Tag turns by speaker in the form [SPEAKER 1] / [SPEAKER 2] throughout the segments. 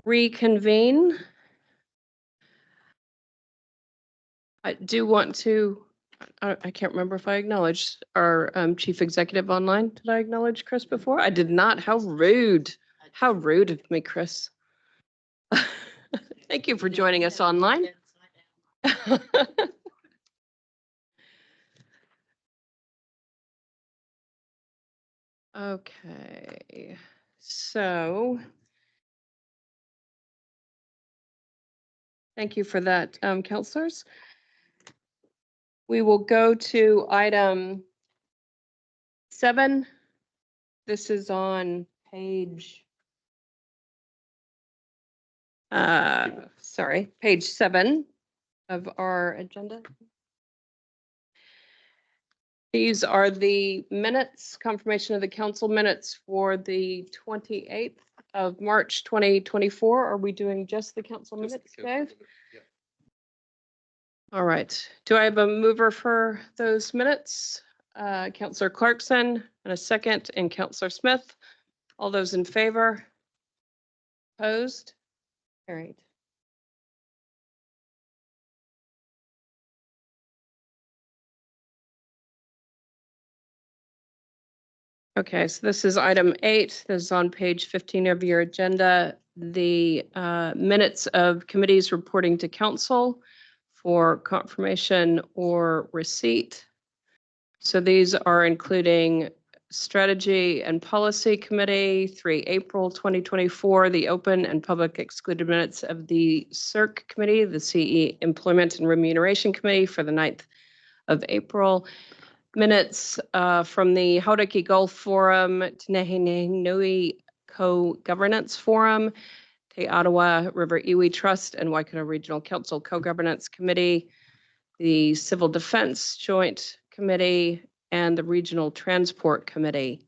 [SPEAKER 1] reconvene. I do want to, I can't remember if I acknowledged our chief executive online. Did I acknowledge Chris before? I did not. How rude. How rude of me, Chris. Thank you for joining us online. Okay, so thank you for that, councilors. We will go to item 7. This is on page, page 7 of our agenda. These are the minutes, confirmation of the council minutes for the 28th of March 2024. Are we doing just the council minutes, Dave?
[SPEAKER 2] Yeah.
[SPEAKER 1] All right. Do I have a mover for those minutes? Councillor Clarkson and a second, and Councillor Smith. All those in favor? Opposed? Carried. Okay, so this is item 8. This is on page 15 of your agenda. The minutes of committees reporting to council for confirmation or receipt. So these are including Strategy and Policy Committee, 3 April 2024, the open and public excluded minutes of the CERC Committee, the CE Employment and Remuneration Committee for the 9th of April. Minutes from the Hauraki Gulf Forum, Tenehi Nui Co-Governance Forum, Te Ottawa River Iwi Trust and Waikato Regional Council Co-Governance Committee, the Civil Defense Joint Committee, and the Regional Transport Committee.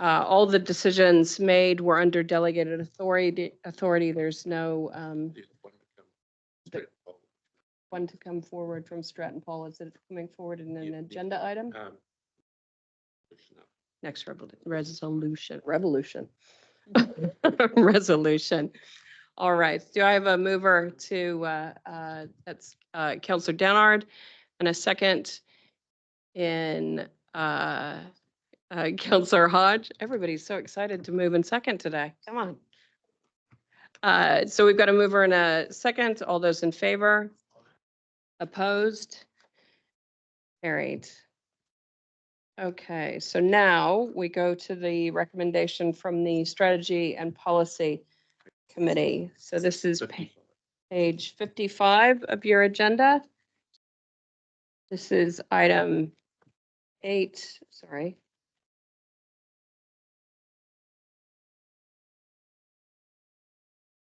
[SPEAKER 1] All the decisions made were under delegated authority. There's no one to come forward from Stratton Paul. Is it coming forward in an agenda item? Next resolution. Resolution. All right. Do I have a mover to, that's Councillor Downard, and a second in Councillor Hodge? Everybody's so excited to move in second today. Come on. So we've got a mover and a second. All those in favor? Opposed? Carried. Okay, so now we go to the recommendation from the Strategy and Policy Committee. So this is page 55 of your agenda. This is item 8, sorry.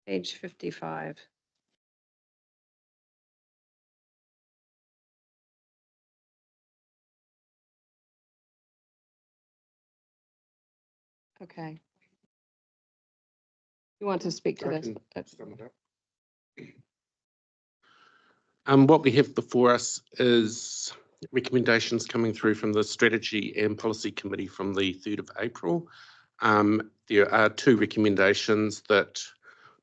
[SPEAKER 1] Page 55. Okay. You want to speak to this?
[SPEAKER 2] What we have before us is recommendations coming through from the Strategy and Policy Committee from the 3rd of April. There are 2 recommendations, that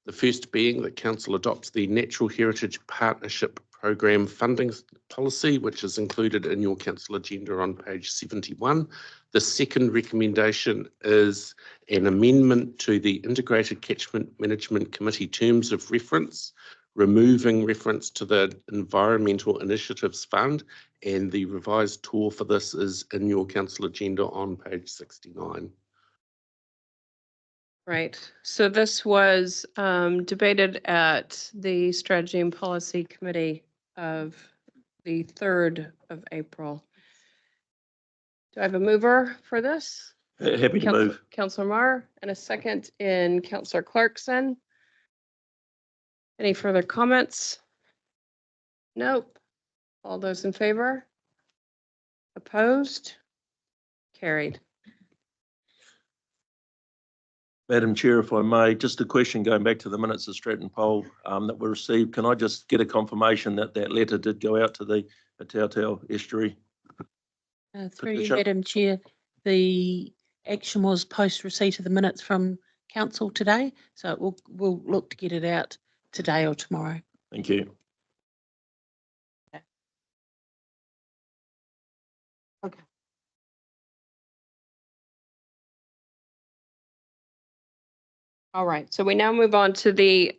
[SPEAKER 2] the first being that Council adopts the Natural Heritage Partnership Program funding policy, which is included in your Council agenda on page 71. The second recommendation is an amendment to the Integrated Catchment Management Committee Terms of Reference, removing reference to the Environmental Initiatives Fund, and the revised tour for this is in your Council agenda on page 69.
[SPEAKER 1] Right. So this was debated at the Strategy and Policy Committee of the 3rd of April. Do I have a mover for this?
[SPEAKER 3] Happy to move.
[SPEAKER 1] Councillor Marr, and a second in Councillor Clarkson. Any further comments? Nope. All those in favor? Opposed? Carried.
[SPEAKER 3] Madam Chair, if I may, just a question going back to the minutes of Stratton Poll that were received. Can I just get a confirmation that that letter did go out to the Tautau Estuary?
[SPEAKER 4] Through you, Madam Chair, the action was post receipt of the minutes from council today. So we'll look to get it out today or tomorrow.
[SPEAKER 3] Thank you.
[SPEAKER 1] Okay. All right, so we now move on to the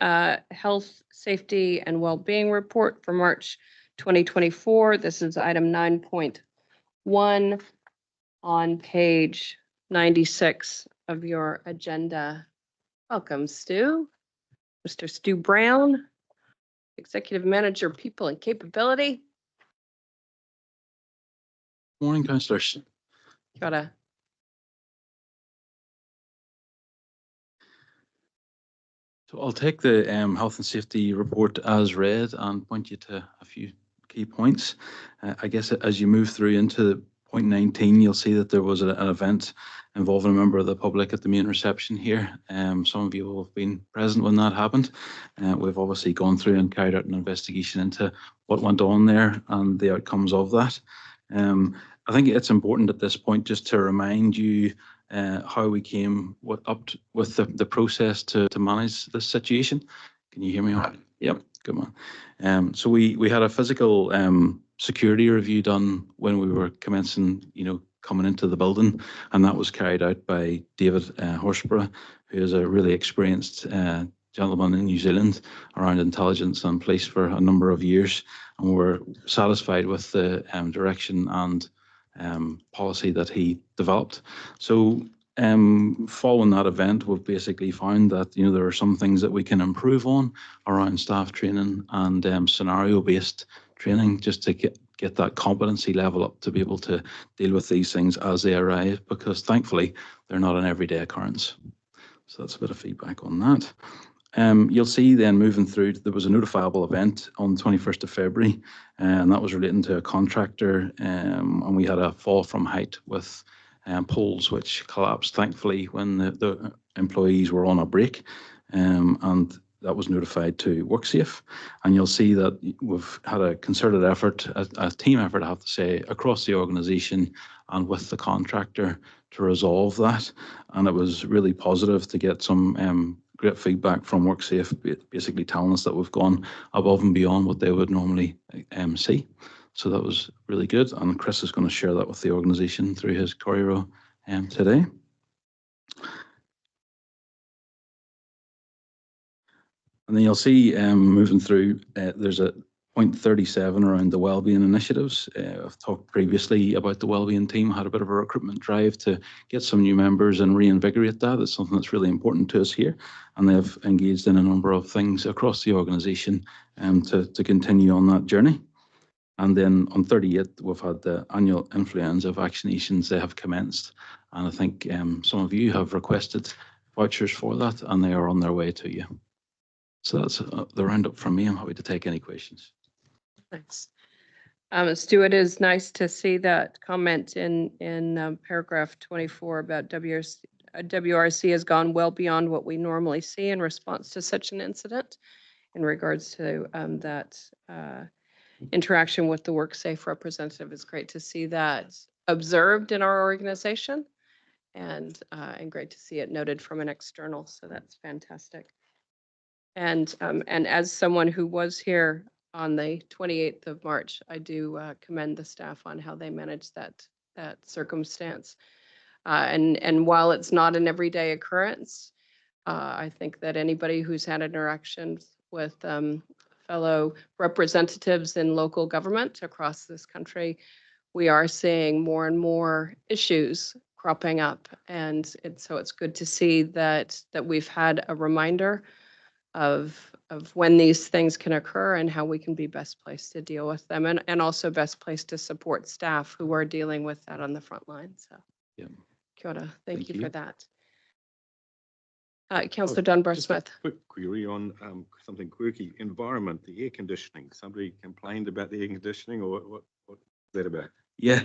[SPEAKER 1] Health, Safety, and Wellbeing Report for March 2024. This is item 9.1 on page 96 of your agenda. Welcome, Stu. Mr. Stu Brown, Executive Manager, People and Capability.
[SPEAKER 5] Morning, councillors.
[SPEAKER 1] Gotta.
[SPEAKER 5] So I'll take the health and safety report as read and point you to a few key points. I guess as you move through into point 19, you'll see that there was an event involving a member of the public at the main reception here. Some of you will have been present when that happened. We've obviously gone through and carried out an investigation into what went on there and the outcomes of that. I think it's important at this point just to remind you how we came with the process to manage this situation. Can you hear me? All? Yep, good man. So we had a physical security review done when we were commencing, coming into the building, and that was carried out by David Horsburgh, who is a really experienced gentleman in New Zealand around intelligence and police for a number of years, and we're satisfied with the direction and policy that he developed. So following that event, we've basically found that there are some things that we can improve on around staff training and scenario-based training, just to get that competency level up to be able to deal with these things as they arrive, because thankfully they're not an everyday occurrence. So that's a bit of feedback on that. You'll see then moving through, there was a notifiable event on the 21st of February, and that was relating to a contractor, and we had a fall from height with poles which collapsed, thankfully, when the employees were on a break, and that was notified to WorkSafe. And you'll see that we've had a concerted effort, a team effort, I have to say, across the organisation and with the contractor to resolve that. And it was really positive to get some great feedback from WorkSafe, basically telling us that we've gone above and beyond what they would normally see. So that was really good. And Chris is going to share that with the organisation through his Corriero today. And then you'll see moving through, there's a point 37 around the wellbeing initiatives. I've talked previously about the wellbeing team, had a bit of a recruitment drive to get some new members and reinvigorate that. It's something that's really important to us here. And they've engaged in a number of things across the organisation to continue on that journey. And then on 38th, we've had the annual influenza vaccinations. They have commenced. And I think some of you have requested vouchers for that, and they are on their way to you. So that's the roundup from me. I'm happy to take any questions.
[SPEAKER 1] Thanks. Stu, it is nice to see that comment in paragraph 24 about WRC has gone well beyond what we normally see in response to such an incident in regards to that interaction with the WorkSafe representative. It's great to see that observed in our organization and great to see it noted from an external. So that's fantastic. And as someone who was here on the 28th of March, I do commend the staff on how they managed that circumstance. And while it's not an everyday occurrence, I think that anybody who's had interactions with fellow representatives in local government across this country, we are seeing more and more issues cropping up. And so it's good to see that we've had a reminder of when these things can occur and how we can be best placed to deal with them, and also best placed to support staff who are dealing with that on the front line. So
[SPEAKER 5] Yeah.
[SPEAKER 1] Kia ora. Thank you
[SPEAKER 5] you.
[SPEAKER 1] for that. Councillor Dunbar Smith.
[SPEAKER 6] Quick query on something quirky. Environment, the air conditioning. Somebody complained about the air conditioning, or what's that about?
[SPEAKER 5] Yeah,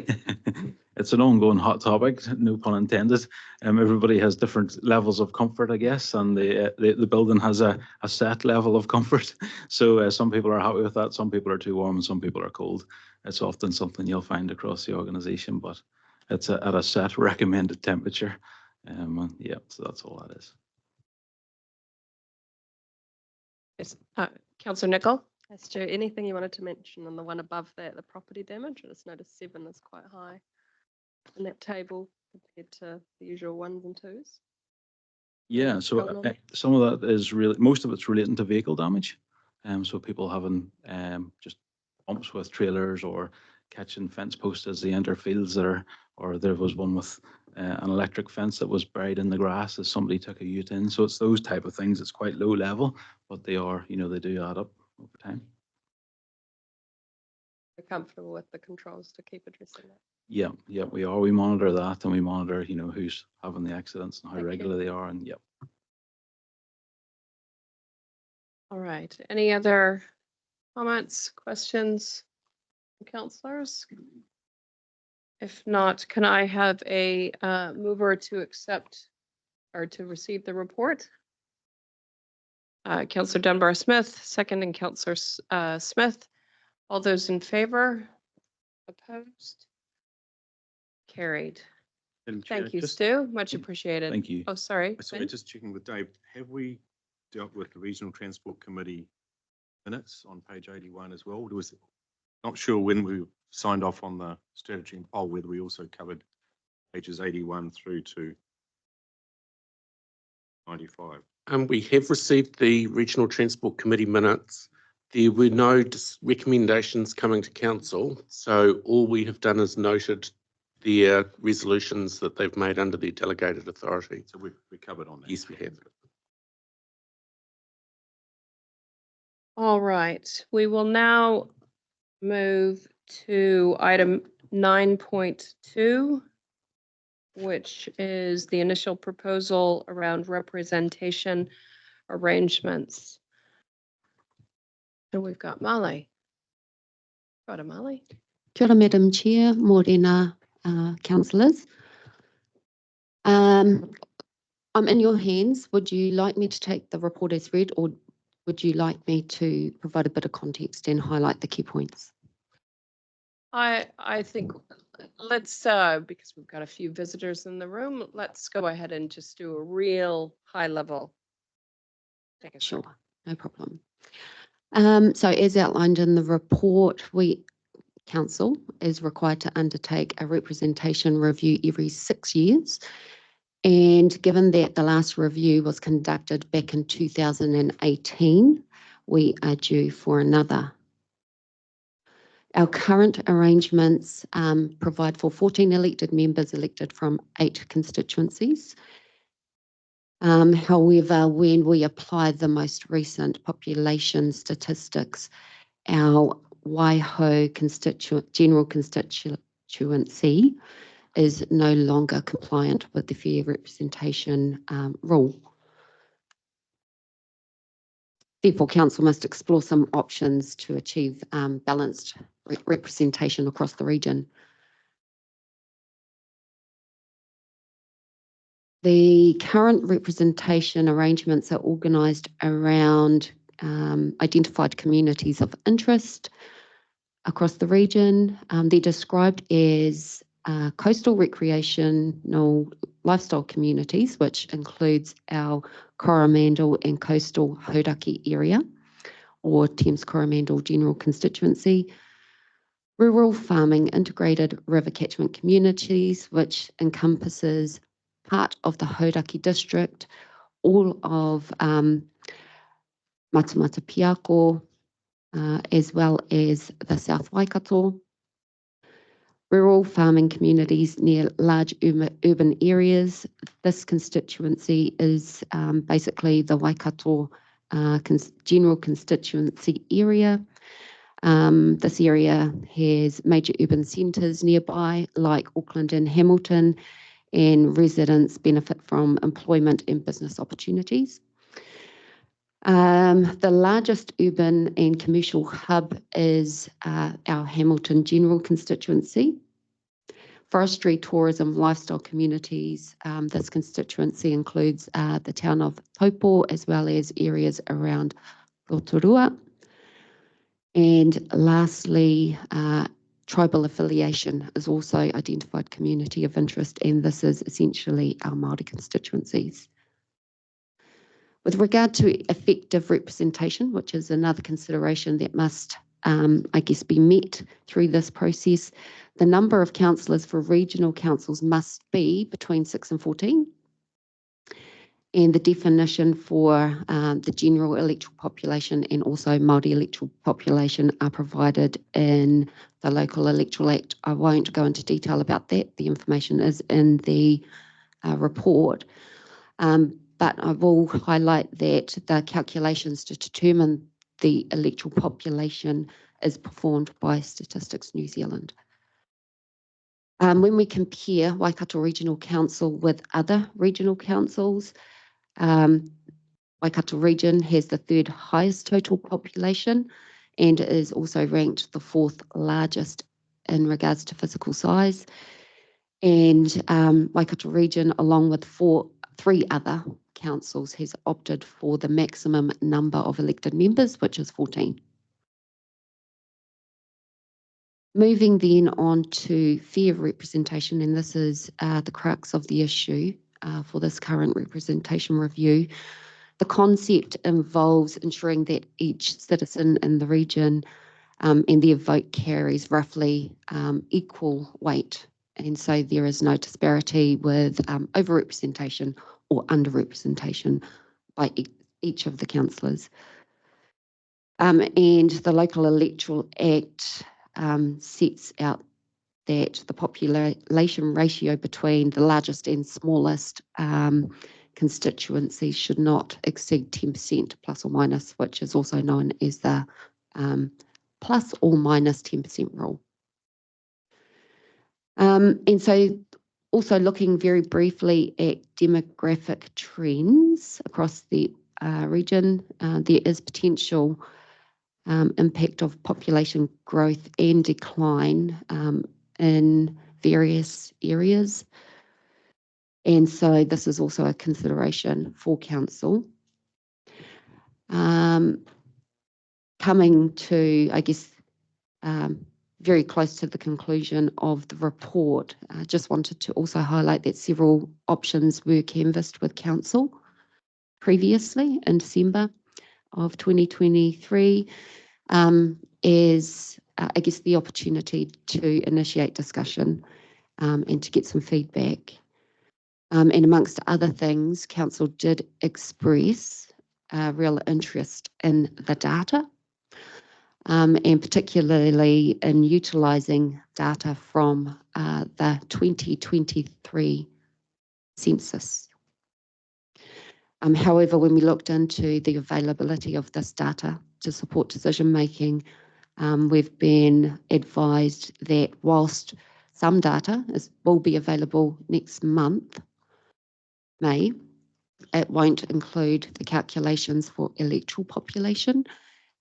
[SPEAKER 5] it's an ongoing hot topic, no pun intended. Everybody has different levels of comfort, I guess, and the building has a set level of comfort. So some people are happy with that, some people are too warm, and some people are cold. It's often something you'll find across the organisation, but it's at a set recommended temperature. Yeah, so that's all that is.
[SPEAKER 1] Yes, Councillor Nicol?
[SPEAKER 7] Yes, Joe, anything you wanted to mention on the one above that, the property damage? I just noticed 7 is quite high in that table compared to the usual 1s and 2s.
[SPEAKER 5] Yeah,
[SPEAKER 7] What's
[SPEAKER 5] so
[SPEAKER 7] going on there?
[SPEAKER 5] some of that is really, most of it's relating to vehicle damage. So people having just bumps with trailers or catching fence posts as they enter fields that are, or there was one with an electric fence that was buried in the grass as somebody took a ute in. So it's those type of things. It's quite low level, but they are, they do add up over time.
[SPEAKER 7] We're comfortable with the controls to keep addressing that.
[SPEAKER 5] Yeah, we are. We monitor that and we monitor, who's having the accidents and how
[SPEAKER 7] Thank you.
[SPEAKER 5] regular they are. And
[SPEAKER 1] All right. Any other comments, questions, councillors? If not, can I have a mover to accept or to receive the report? Councillor Dunbar-Smith, second, and Councillor Smith. All those in favor? Opposed? Carried.
[SPEAKER 6] Madam Chair,
[SPEAKER 1] Thank you,
[SPEAKER 6] just-
[SPEAKER 1] Stu. Much appreciated.
[SPEAKER 5] Thank you.
[SPEAKER 1] Oh, sorry.
[SPEAKER 6] Sorry,
[SPEAKER 1] Ben?
[SPEAKER 6] just checking with Dave, have we dealt with the Regional Transport Committee minutes on page 81 as well? Not sure when we signed off on the strategy and poll, whether we also covered pages 81 through to 95.
[SPEAKER 2] We have received the Regional Transport Committee minutes. There were no recommendations coming to council, so all we have done is noted their resolutions that they've made under their delegated authority.
[SPEAKER 6] So we covered on that.
[SPEAKER 2] Yes, we have.
[SPEAKER 1] All right, we will now move to item 9.2, which is the initial proposal around representation arrangements. And we've got Molly. Got a Molly?
[SPEAKER 8] Kia ora, Madam Chair, Morena, councillors. I'm in your hands. Would you like me to take the report as read, or would you like me to provide a bit of context and highlight the key points?
[SPEAKER 1] I think let's, because we've got a few visitors in the room, let's go ahead and just do a real high level. Take a
[SPEAKER 8] Sure,
[SPEAKER 1] shot.
[SPEAKER 8] no problem. So as outlined in the report, Council is required to undertake a representation review every 6 years. And given that the last review was conducted back in 2018, we are due for another. Our current arrangements provide for 14 elected members elected from 8 constituencies. However, when we apply the most recent population statistics, our Waiho general constituency is no longer compliant with the fair representation rule. Therefore, Council must explore some options to achieve balanced representation across the region. The current representation arrangements are organised around identified communities of interest across the region. They're described as coastal recreational lifestyle communities, which includes our Coromandel and coastal Hauraki area, or Thames Coromandel General Constituency, rural farming integrated river catchment communities, which encompasses part of the Hauraki district, all of Matamata-Piako, as well as the South Waikato, rural farming communities near large urban areas. This constituency is basically the Waikato general constituency area. This area has major urban centres nearby, like Auckland and Hamilton, and residents benefit from employment and business opportunities. The largest urban and commercial hub is our Hamilton General Constituency. Forestry, tourism, lifestyle communities. This constituency includes the town of Taupo, as well as areas around Rotorua. And lastly, tribal affiliation is also identified community of interest, and this is essentially our Māori constituencies. With regard to effective representation, which is another consideration that must, I guess, be met through this process, the number of councillors for regional councils must be between 6 and 14. And the definition for the general electoral population and also Māori electoral population are provided in the Local Electoral Act. I won't go into detail about that. The information is in the report. But I will highlight that the calculations to determine the electoral population is performed by Statistics New Zealand. When we compare Waikato Regional Council with other regional councils, Waikato Region has the 3rd highest total population and is also ranked the 4th largest in regards to physical size. And Waikato Region, along with 3 other councils, has opted for the maximum number of elected members, which is 14. Moving then on to fair representation, and this is the crux of the issue for this current representation review. The concept involves ensuring that each citizen in the region and their vote carries roughly equal weight. And so there is no disparity with overrepresentation or underrepresentation by each of the councillors. And the Local Electoral Act sets out that the population ratio between the largest and smallest constituencies should not exceed 10% plus or minus, which is also known as the plus or minus 10% rule. And so also looking very briefly at demographic trends across the region, there is potential impact of population growth and decline in various areas. And so this is also a consideration for council. Coming to, I guess, very close to the conclusion of the report, I just wanted to also highlight that several options were canvassed with council previously in December of 2023 as, I guess, the opportunity to initiate discussion and to get some feedback. And amongst other things, council did express real interest in the data and particularly in utilising data from the 2023 census. However, when we looked into the availability of this data to support decision making, we've been advised that whilst some data will be available next month, May, it won't include the calculations for electoral population,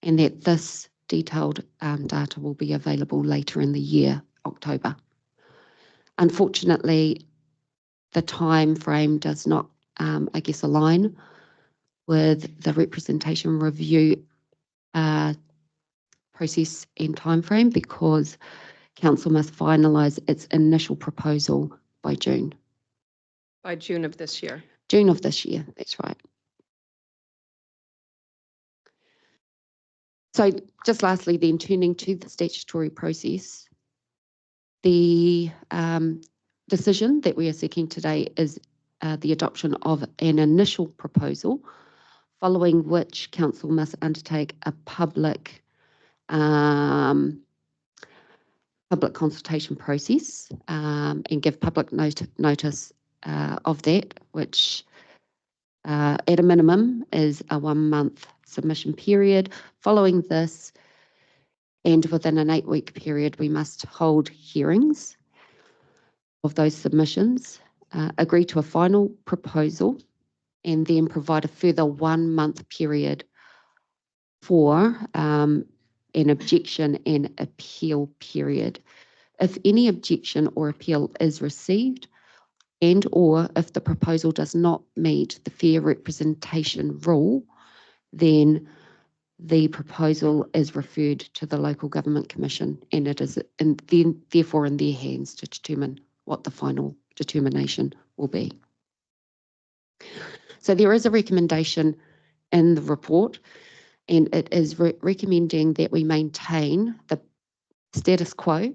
[SPEAKER 8] and that this detailed data will be available later in the year, October. Unfortunately, the time frame does not, I guess, align with the representation review process and time frame because council must finalise its initial proposal by June.
[SPEAKER 1] By June of this year.
[SPEAKER 8] June of this year, that's right. So just lastly then, turning to the statutory process, the decision that we are seeking today is the adoption of an initial proposal, following which council must undertake a public consultation process and give public notice of that, which at a minimum is a 1-month submission period. Following this, and within an 8-week period, we must hold hearings of those submissions, agree to a final proposal, and then provide a further 1-month period for an objection and appeal period. If any objection or appeal is received, and or if the proposal does not meet the fair representation rule, then the proposal is referred to the Local Government Commission, and it is therefore in their hands to determine what the final determination will be. So there is a recommendation in the report, and it is recommending that we maintain the status quo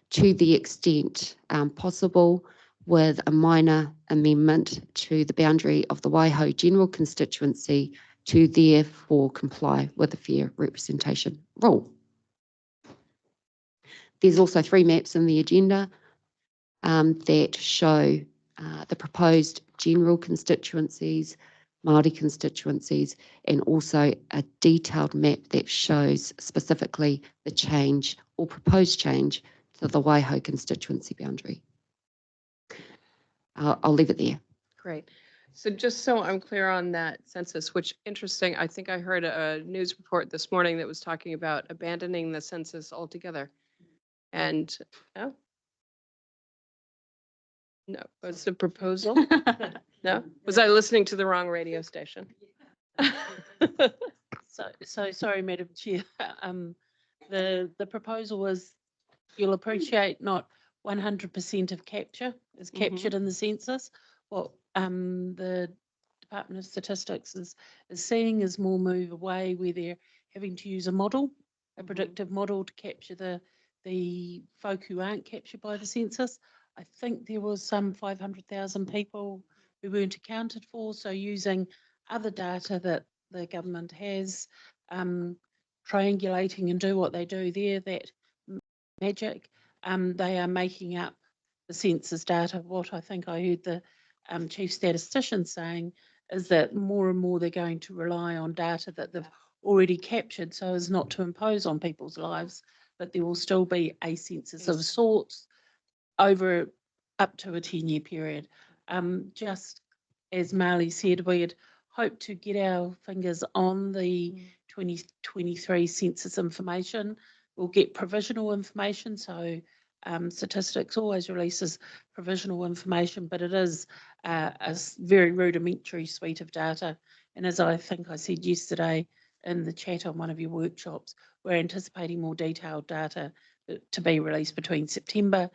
[SPEAKER 8] to the extent possible, with a minor amendment to the boundary of the Waiho general constituency to therefore comply with the fair representation rule. There's also 3 maps in the agenda that show the proposed general constituencies, Māori constituencies, and also a detailed map that shows specifically the change or proposed change to the Waiho constituency boundary. I'll leave it there.
[SPEAKER 1] Great. So just so I'm clear on that census, which interesting, I think I heard a news report this morning that was talking about abandoning the census altogether. And, no? No, was the proposal? No? Was I listening to the wrong radio station?
[SPEAKER 4] So sorry, Madam Chair. The proposal was, you'll appreciate, not 100% of capture is captured in the census. What the Department of Statistics is seeing is more move away where they're having to use a model, a predictive model to capture the folk who aren't captured by the census. I think there was some 500,000 people who weren't accounted for. So using other data that the government has, triangulating and do what they do there, that magic, they are making up the census data. What I think I heard the chief statistician saying is that more and more they're going to rely on data that they've already captured so as not to impose on people's lives, but there will still be a census of sorts over up to a 10-year period. Just as Marley said, we had hoped to get our fingers on the 2023 census information. We'll get provisional information, so statistics always releases provisional information, but it is a very rudimentary suite of data. And as I think I said yesterday in the chat on one of your workshops, we're anticipating more detailed data to be released between September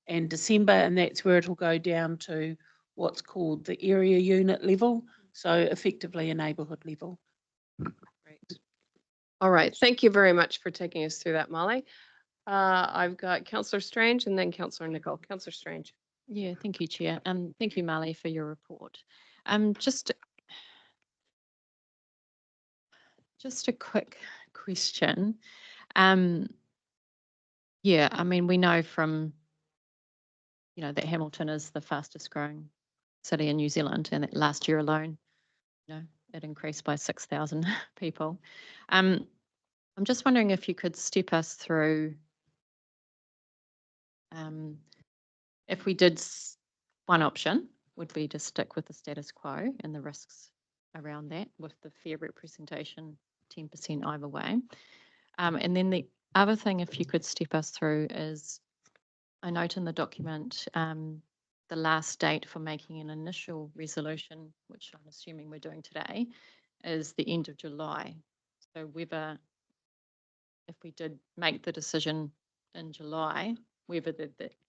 [SPEAKER 4] and December, and that's where it'll go down to what's called the area unit level, so effectively a neighbourhood level.
[SPEAKER 1] Great. All right, thank you very much for taking us through that, Molly. I've got Councillor Strange and then Councillor Nicol. Councillor Strange.
[SPEAKER 9] Yeah, thank you, Chair. Thank you, Molly, for your report. Just a quick question. Yeah, I mean, we know from, that Hamilton is the fastest growing city in New Zealand, and that last year alone, it increased by 6,000 people. I'm just wondering if you could step us through, if we did, one option would be to stick with the status quo and the risks around that with the fair representation, 10% either way. And then the other thing, if you could step us through, is I note in the document the last date for making an initial resolution, which I'm assuming we're doing today, is the end of July. So whether, if we did make the decision in July, whether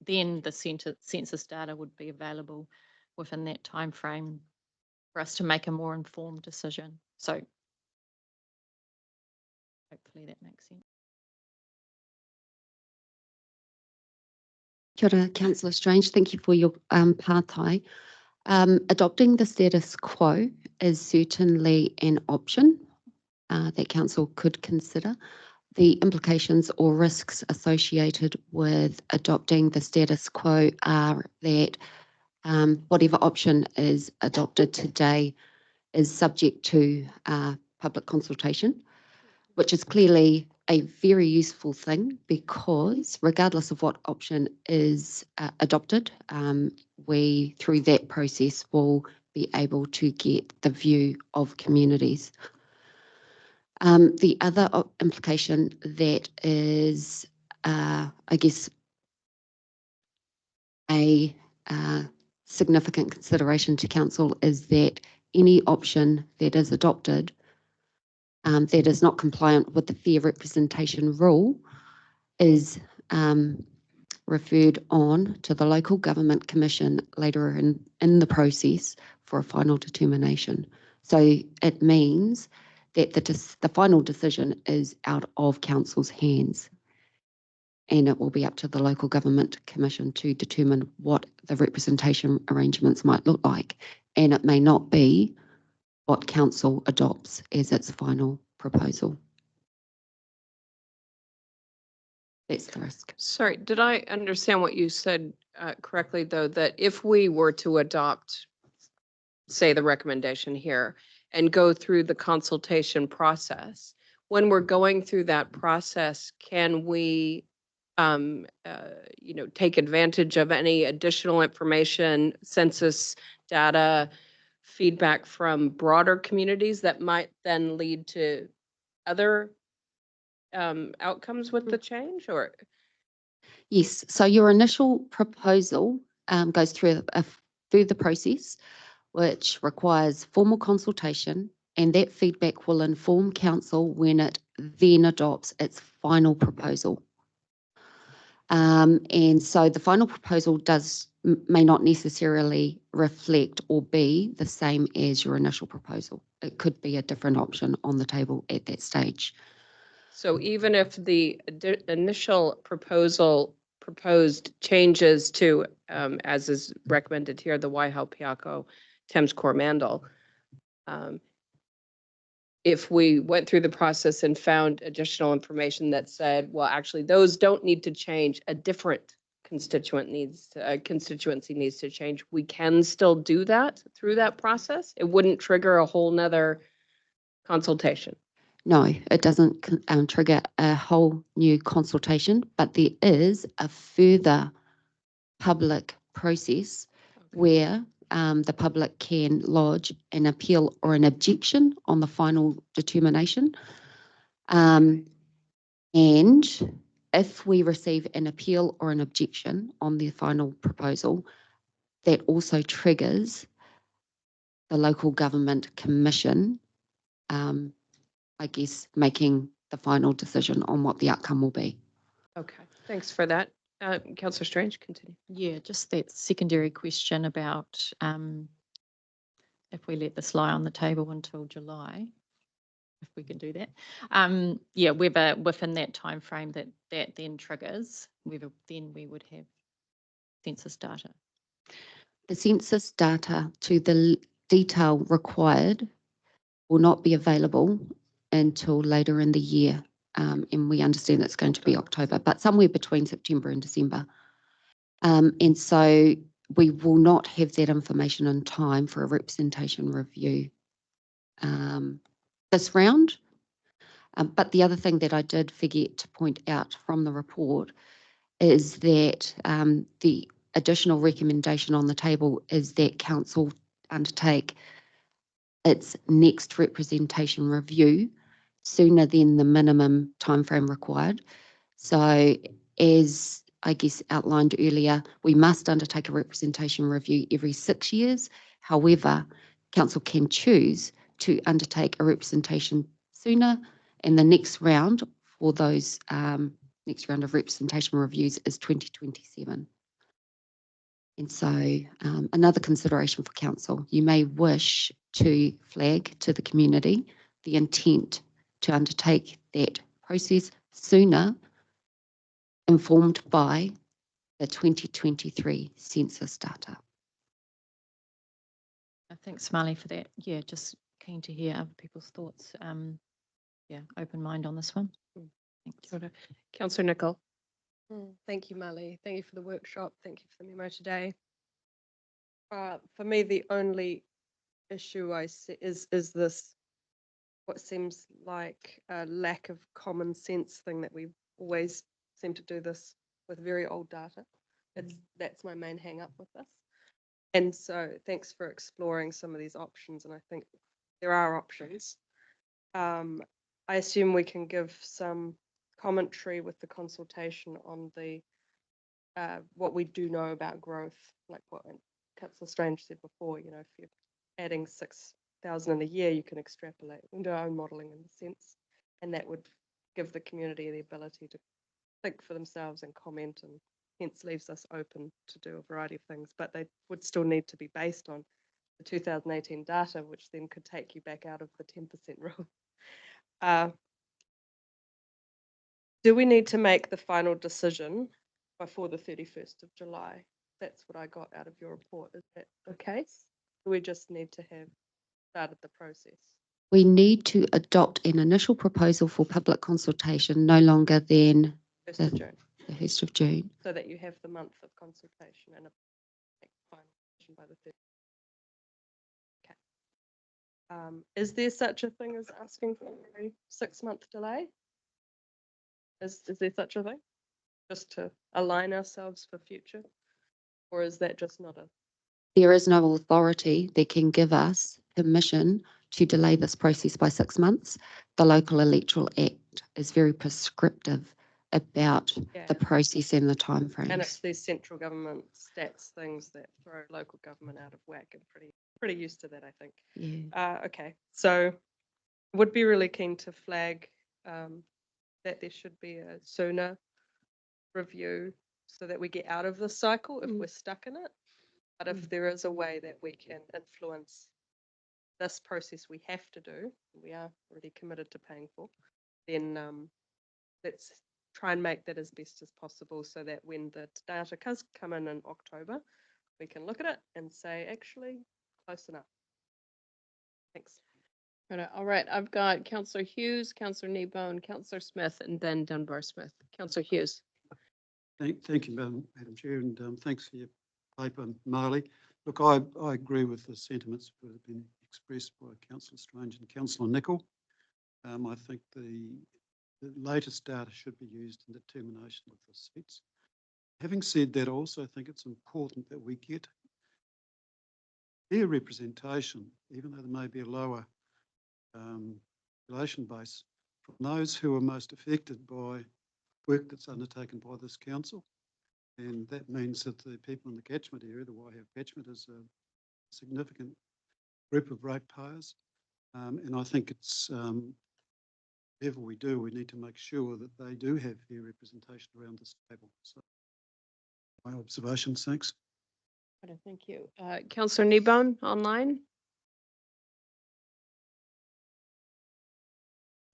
[SPEAKER 9] then the census data would be available within that time frame for us to make a more informed decision. So hopefully that makes sense.
[SPEAKER 8] Kia ora, Councillor Strange. Thank you for your pātai. Adopting the status quo is certainly an option that Council could consider. The implications or risks associated with adopting the status quo are that whatever option is adopted today is subject to public consultation, which is clearly a very useful thing, because regardless of what option is adopted, we, through that process, will be able to get the view of communities. The other implication that is, I guess, a significant consideration to Council is that any option that is adopted that is not compliant with the fair representation rule is referred on to the Local Government Commission later in the process for a final determination. So it means that the final decision is out of council's hands. And it will be up to the local government commission to determine what the representation arrangements might look like. And it may not be what council adopts as its final proposal. That's the risk.
[SPEAKER 1] Sorry, did I understand what you said correctly, though, that if we were to adopt, say, the recommendation here and go through the consultation process, when we're going through that process, can we, take advantage of any additional information, census data, feedback from broader communities that might then lead to other outcomes with the change, or?
[SPEAKER 8] Yes, so your initial proposal goes through the process, which requires formal consultation, and that feedback will inform council when it then adopts its final proposal. And so the final proposal may not necessarily reflect or be the same as your initial proposal. It could be a different option on the table at that stage.
[SPEAKER 1] So even if the initial proposed changes to, as is recommended here, the Waikato, Thames Coromandel, if we went through the process and found additional information that said, well, actually, those don't need to change, a different constituency needs to change, we can still do that through that process? It wouldn't trigger a whole nother consultation?
[SPEAKER 8] No, it doesn't trigger a whole new consultation, but there is a further public process where the public can lodge an appeal or an objection on the final determination. And if we receive an appeal or an objection on the final proposal, that also triggers the local government commission, I guess, making the final decision on what the outcome will be.
[SPEAKER 1] Okay, thanks for that. Councillor Strange, continue.
[SPEAKER 9] Yeah, just that secondary question about if we let this lie on the table until July, if we can do that. Yeah, whether within that time frame that then triggers, whether then we would have census data.
[SPEAKER 8] The census data to the detail required will not be available until later in the year. And we understand it's going to be October, but somewhere between September and December. And so we will not have that information in time for a representation review this round. But the other thing that I did forget to point out from the report is that the additional recommendation on the table is that council undertake its next representation review sooner than the minimum timeframe required. So as I guess outlined earlier, we must undertake a representation review every 6 years. However, council can choose to undertake a representation sooner, and the next round for those next round of representation reviews is 2027. And so another consideration for council, you may wish to flag to the community the intent to undertake that process sooner, informed by the 2023 census data.
[SPEAKER 9] Thanks, Marley, for that. Yeah, just keen to hear other people's thoughts. Yeah, open mind on this one. Thanks.
[SPEAKER 1] Councillor Nicol.
[SPEAKER 7] Thank you, Molly. Thank you for the workshop. Thank you for the memo today. For me, the only issue I see is this, what seems like a lack of common sense thing that we always seem to do this with very old data. That's my main hang up with this. And so thanks for exploring some of these options. And I think there are options. I assume we can give some commentary with the consultation on the what we do know about growth, like what Councillor Strange said before. You know, if you're adding 6,000 in a year, you can extrapolate into our own modelling in a sense, and that would give the community the ability to think for themselves and comment, and hence leaves us open to do a variety of things. But they would still need to be based on the 2018 data, which then could take you back out of the 10% rule. Do we need to make the final decision before the 31st of July? That's what I got out of your report. Is that the case? Do we just need to have started the process?
[SPEAKER 8] We need to adopt an initial proposal for public consultation no longer than
[SPEAKER 7] 1st of
[SPEAKER 8] the
[SPEAKER 7] June,
[SPEAKER 8] the 1st of June.
[SPEAKER 7] so that you have the month of consultation and a final decision by the 30th. Okay. Is there such a thing as asking for a 6-month delay? Is there such a thing? Just to align ourselves for future? Or is that just not a,
[SPEAKER 8] There is no authority that can give us permission to delay this process by 6 months. The Local Electoral Act is very prescriptive about
[SPEAKER 7] yeah,
[SPEAKER 8] the process and the
[SPEAKER 7] and it's
[SPEAKER 8] timeframes.
[SPEAKER 7] these central government stats things that throw local government out of whack, and pretty used to that, I think.
[SPEAKER 8] Yeah.
[SPEAKER 7] Okay, so would be really keen to flag that there should be a sooner review so that we get out of this cycle if we're stuck in it. But if there is a way that we can influence this process we have to do, we are already committed to paying for, then let's try and make that as best as possible so that when the data does come in October, we can look at it and say, actually, close enough. Thanks.
[SPEAKER 1] All right, I've got Councillor Hughes, Councillor Kneebone, Councillor Smith, and then Dunbar Smith. Councillor Hughes.
[SPEAKER 10] Thank you, Madam Chair, and thanks for your paper, Marley. Look, I agree with the sentiments that have been expressed by Councillor Strange and Councillor Nicol. I think the latest data should be used in determination of the seats. Having said that, I also think it's important that we get fair representation, even though there may be a lower population base, from those who are most affected by work that's undertaken by this council. And that means that the people in the catchment area, the Waiho catchment, is a significant group of ratepayers. And I think it's, whatever we do, we need to make sure that they do have fair representation around this table. So my observations, thanks.
[SPEAKER 1] Thank you. Councillor Kneebone online.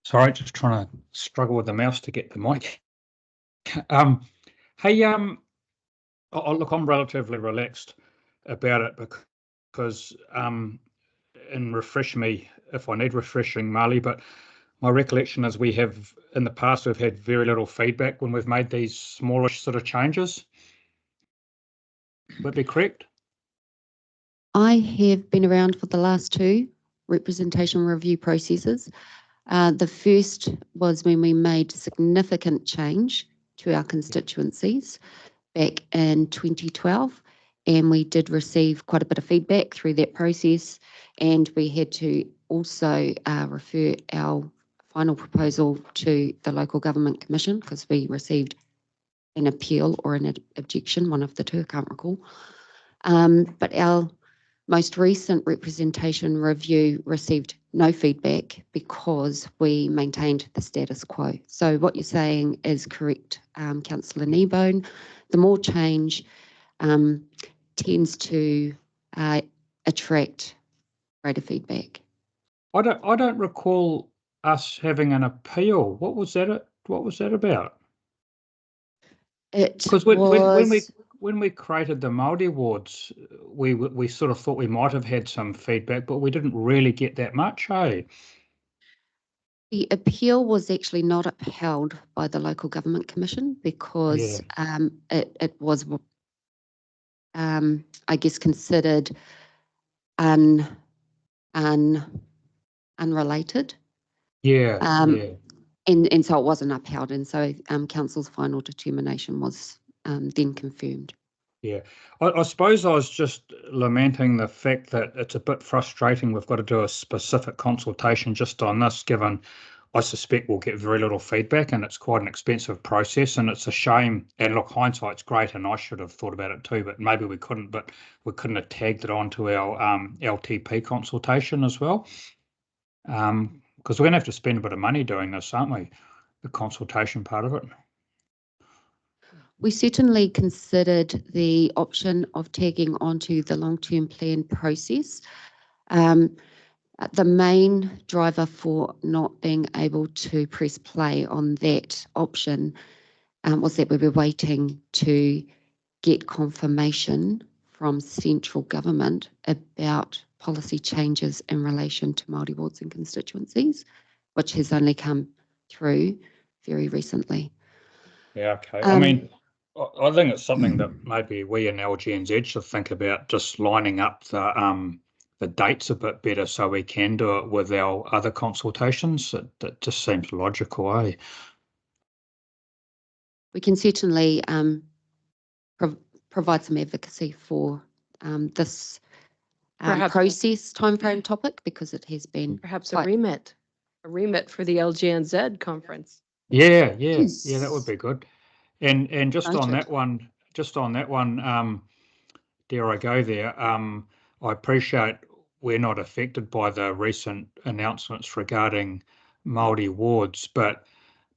[SPEAKER 11] Sorry, just trying to struggle with the mouse to get the mic. Hey, look, I'm relatively relaxed about it because, and refresh me if I need refreshing, Marley, but my recollection is we have, in the past, we've had very little feedback when we've made these smallish sort of changes. Would that be correct?
[SPEAKER 8] I have been around for the last 2 representation review processes. The first was when we made significant change to our constituencies back in 2012, and we did receive quite a bit of feedback through that process, and we had to also refer our final proposal to the Local Government Commission because we received an appeal or an objection, one of the 2, I can't recall. But our most recent representation review received no feedback because we maintained the status quo. So what you're saying is correct, Councillor Kneebone. The more change tends to attract greater feedback.
[SPEAKER 11] I don't recall us having an appeal. What was that? What was that about? Because when we created the Māori Awards, we sort of thought we might have had some feedback, but we didn't really get that much, hey?
[SPEAKER 8] The appeal was actually not upheld by the Local Government Commission because it was, I guess, considered unrelated. And so it wasn't upheld, and so council's final determination was then confirmed.
[SPEAKER 11] Yeah, I suppose I was just lamenting the fact that it's a bit frustrating. We've got to do a specific consultation just on this, given I suspect we'll get very little feedback, and it's quite an expensive process, and it's a shame. And look, hindsight's great, and I should have thought about it too, but maybe we couldn't. But we couldn't have tagged it onto our LTP consultation as well, because we're going to have to spend a bit of money doing this, aren't we? The consultation part of it.
[SPEAKER 8] We certainly considered the option of tagging onto the long-term plan process. The main driver for not being able to press play on that option was that we were waiting to get confirmation from central government about policy changes in relation to Māori wards and constituencies, which has only come through very recently.
[SPEAKER 11] Yeah, okay. I mean, I think it's something that maybe we in LGNZ should think about, just lining up the dates a bit better so we can do it with our other consultations. That just seems logical, eh?
[SPEAKER 8] We can certainly provide some advocacy for this
[SPEAKER 1] Perhaps-
[SPEAKER 8] process timeframe topic, because it has been
[SPEAKER 1] Perhaps
[SPEAKER 8] quite-
[SPEAKER 1] a remit for the LGNZ conference.
[SPEAKER 11] Yeah, that would be good. And just on
[SPEAKER 8] Noted.
[SPEAKER 11] that one, dare I go there? I appreciate we're not affected by the recent announcements regarding Māori wards, but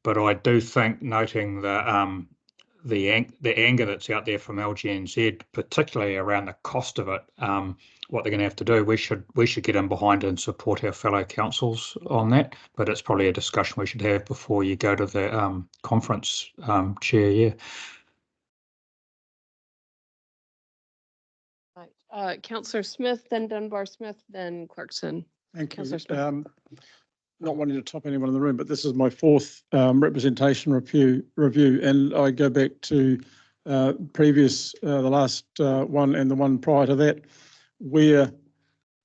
[SPEAKER 11] I do think, noting the anger that's out there from LGNZ, particularly around the cost of it, what they're going to have to do, we should get in behind and support our fellow councils on that. But it's probably a discussion we should have before you go to the conference, Chair. Yeah.
[SPEAKER 1] Right. Councillor Smith, then Dunbar Smith, then Clarkson.
[SPEAKER 12] Thank you.
[SPEAKER 1] Councillor Smith.
[SPEAKER 12] Not wanting to top anyone in the room, but this is my fourth representation review, and I go back to previous, the last one and the one prior to that, where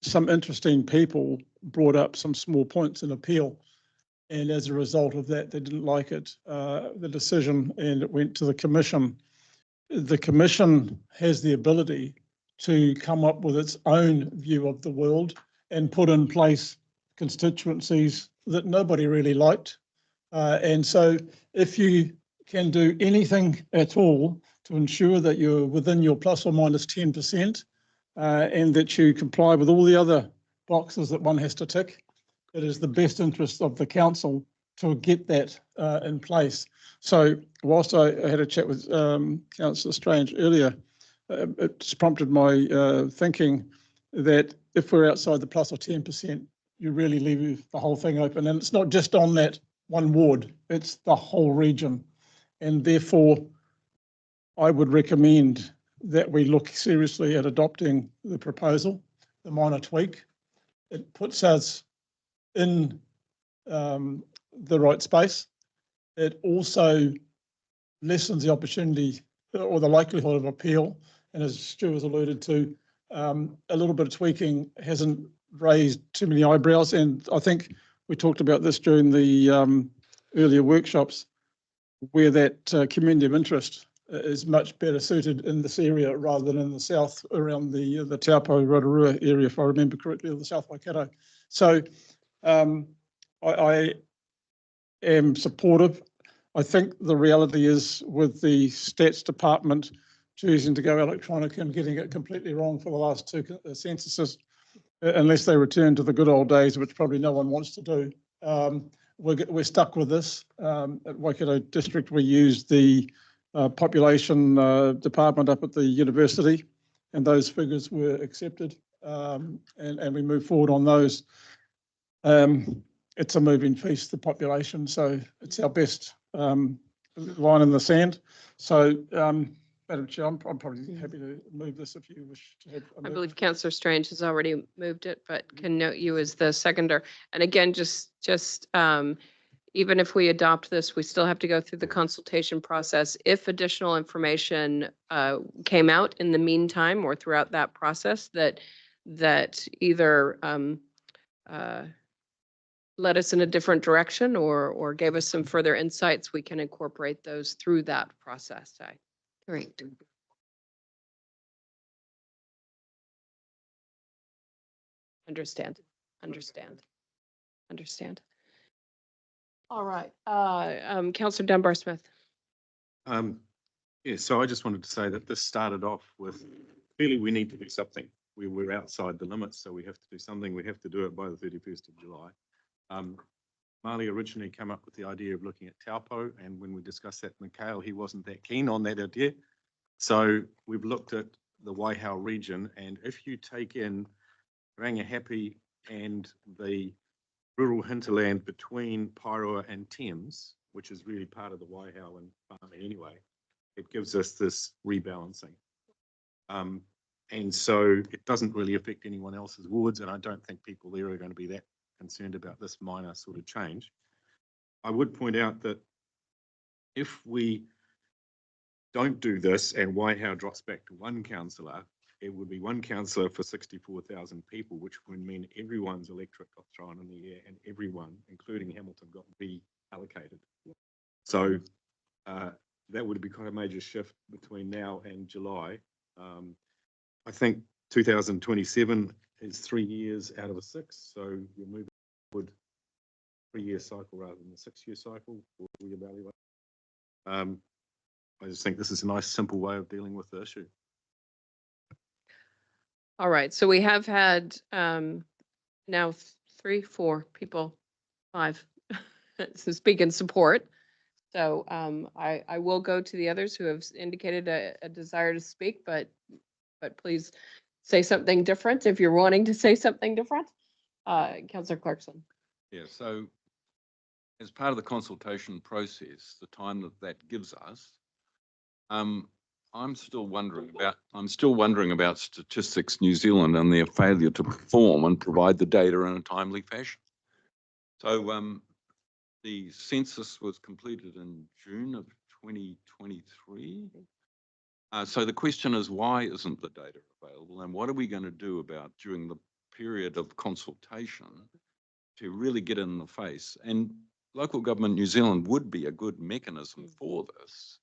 [SPEAKER 12] some interesting people brought up some small points in appeal, and as a result of that, they didn't like it, the decision, and it went to the Commission. The Commission has the ability to come up with its own view of the world and put in place constituencies that nobody really liked. And so if you can do anything at all to ensure that you're within your plus or minus 10%, and that you comply with all the other boxes that one has to tick, it is the best interest of the council to get that in place. So whilst I had a chat with Councillor Strange earlier, it's prompted my thinking that if we're outside the plus or 10%, you really leave the whole thing open. And it's not just on that one ward, it's the whole region. And therefore, I would recommend that we look seriously at adopting the proposal, the minor tweak. It puts us in the right space. It also lessens the opportunity or the likelihood of appeal. And as Stu has alluded to, a little bit of tweaking hasn't raised too many eyebrows. And I think we talked about this during the earlier workshops, where that community of interest is much better suited in this area rather than in the south around the Taupo Rotorua area, if I remember correctly, or the South Waikato. So I am supportive. I think the reality is, with the stats department choosing to go electronic and getting it completely wrong for the last two censuses, unless they return to the good old days, which probably no one wants to do, we're stuck with this. At Waikato District, we used the population department up at the university, and those figures were accepted, and we moved forward on those. It's a moving feast, the population, so it's our best line in the sand. So, Madam Chair, I'm probably happy to move this if you wish to have a
[SPEAKER 1] I
[SPEAKER 12] move.
[SPEAKER 1] believe Councillor Strange has already moved it, but can note you as the seconder. And again, just even if we adopt this, we still have to go through the consultation process. If additional information came out in the meantime or throughout that process that either led us in a different direction or gave us some further insights, we can incorporate those through that process.
[SPEAKER 8] Correct.
[SPEAKER 1] Understand. All right, Councillor Dunbar Smith.
[SPEAKER 6] Yeah, so I just wanted to say that this started off with, clearly we need to do something. We're outside the limits, so we have to do something. We have to do it by the 31st of July. Marley originally came up with the idea of looking at Taupo, and when we discussed that with Mikhail, he wasn't that keen on that idea. So we've looked at the Waihao region, and if you take in Rangihape and the rural hinterland between Pairua and Thames, which is really part of the Waihao and farming anyway, it gives us this rebalancing. And so it doesn't really affect anyone else's wards, and I don't think people there are going to be that concerned about this minor sort of change. I would point out that if we don't do this and Waihao drops back to one councillor, it would be one councillor for 64,000 people, which would mean everyone's electorate got thrown in the air and everyone, including Hamilton, got reallocated. So that would be quite a major shift between now and July. I think 2027 is 3 years out of a 6, so you're moving forward 3-year cycle rather than a 6-year cycle for reevaluation. I just think this is a nice, simple way of dealing with the issue.
[SPEAKER 1] All right, so we have had now 3, 4 people, 5 speak in support. So I will go to the others who have indicated a desire to speak, but please say something different if you're wanting to say something different. Councillor Clarkson.
[SPEAKER 13] Yeah, so as part of the consultation process, the time that gives us, I'm still wondering about Statistics New Zealand and their failure to perform and provide the data in a timely fashion. So the census was completed in June of 2023. So the question is, why isn't the data available, and what are we going to do about during the period of consultation to really get in the face? And Local Government New Zealand would be a good mechanism for this.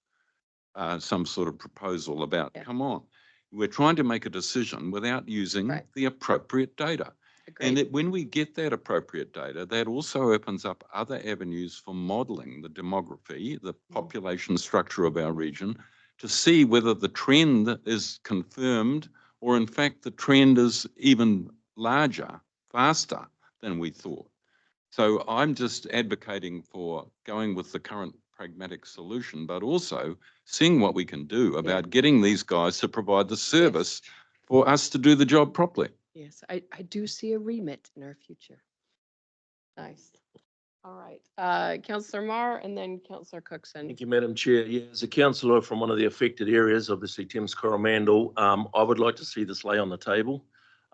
[SPEAKER 13] Some sort of proposal about, come on, we're trying to make a decision without using the appropriate data. Agreed. And when we get that appropriate data, that also opens up other avenues for modelling the demography, the population structure of our region, to see whether the trend is confirmed or in fact the trend is even larger, faster than we thought. So I'm just advocating for going with the current pragmatic solution, but also seeing what we can do about getting these guys to provide the service for us to do the job properly.
[SPEAKER 1] Yes, I do see a remit in our future. Nice. All right, Councillor Marr and then Councillor Cookson.
[SPEAKER 3] Thank you, Madam Chair. Yeah, as a councillor from one of the affected areas, obviously Thames Coromandel, I would like to see this lay on the table.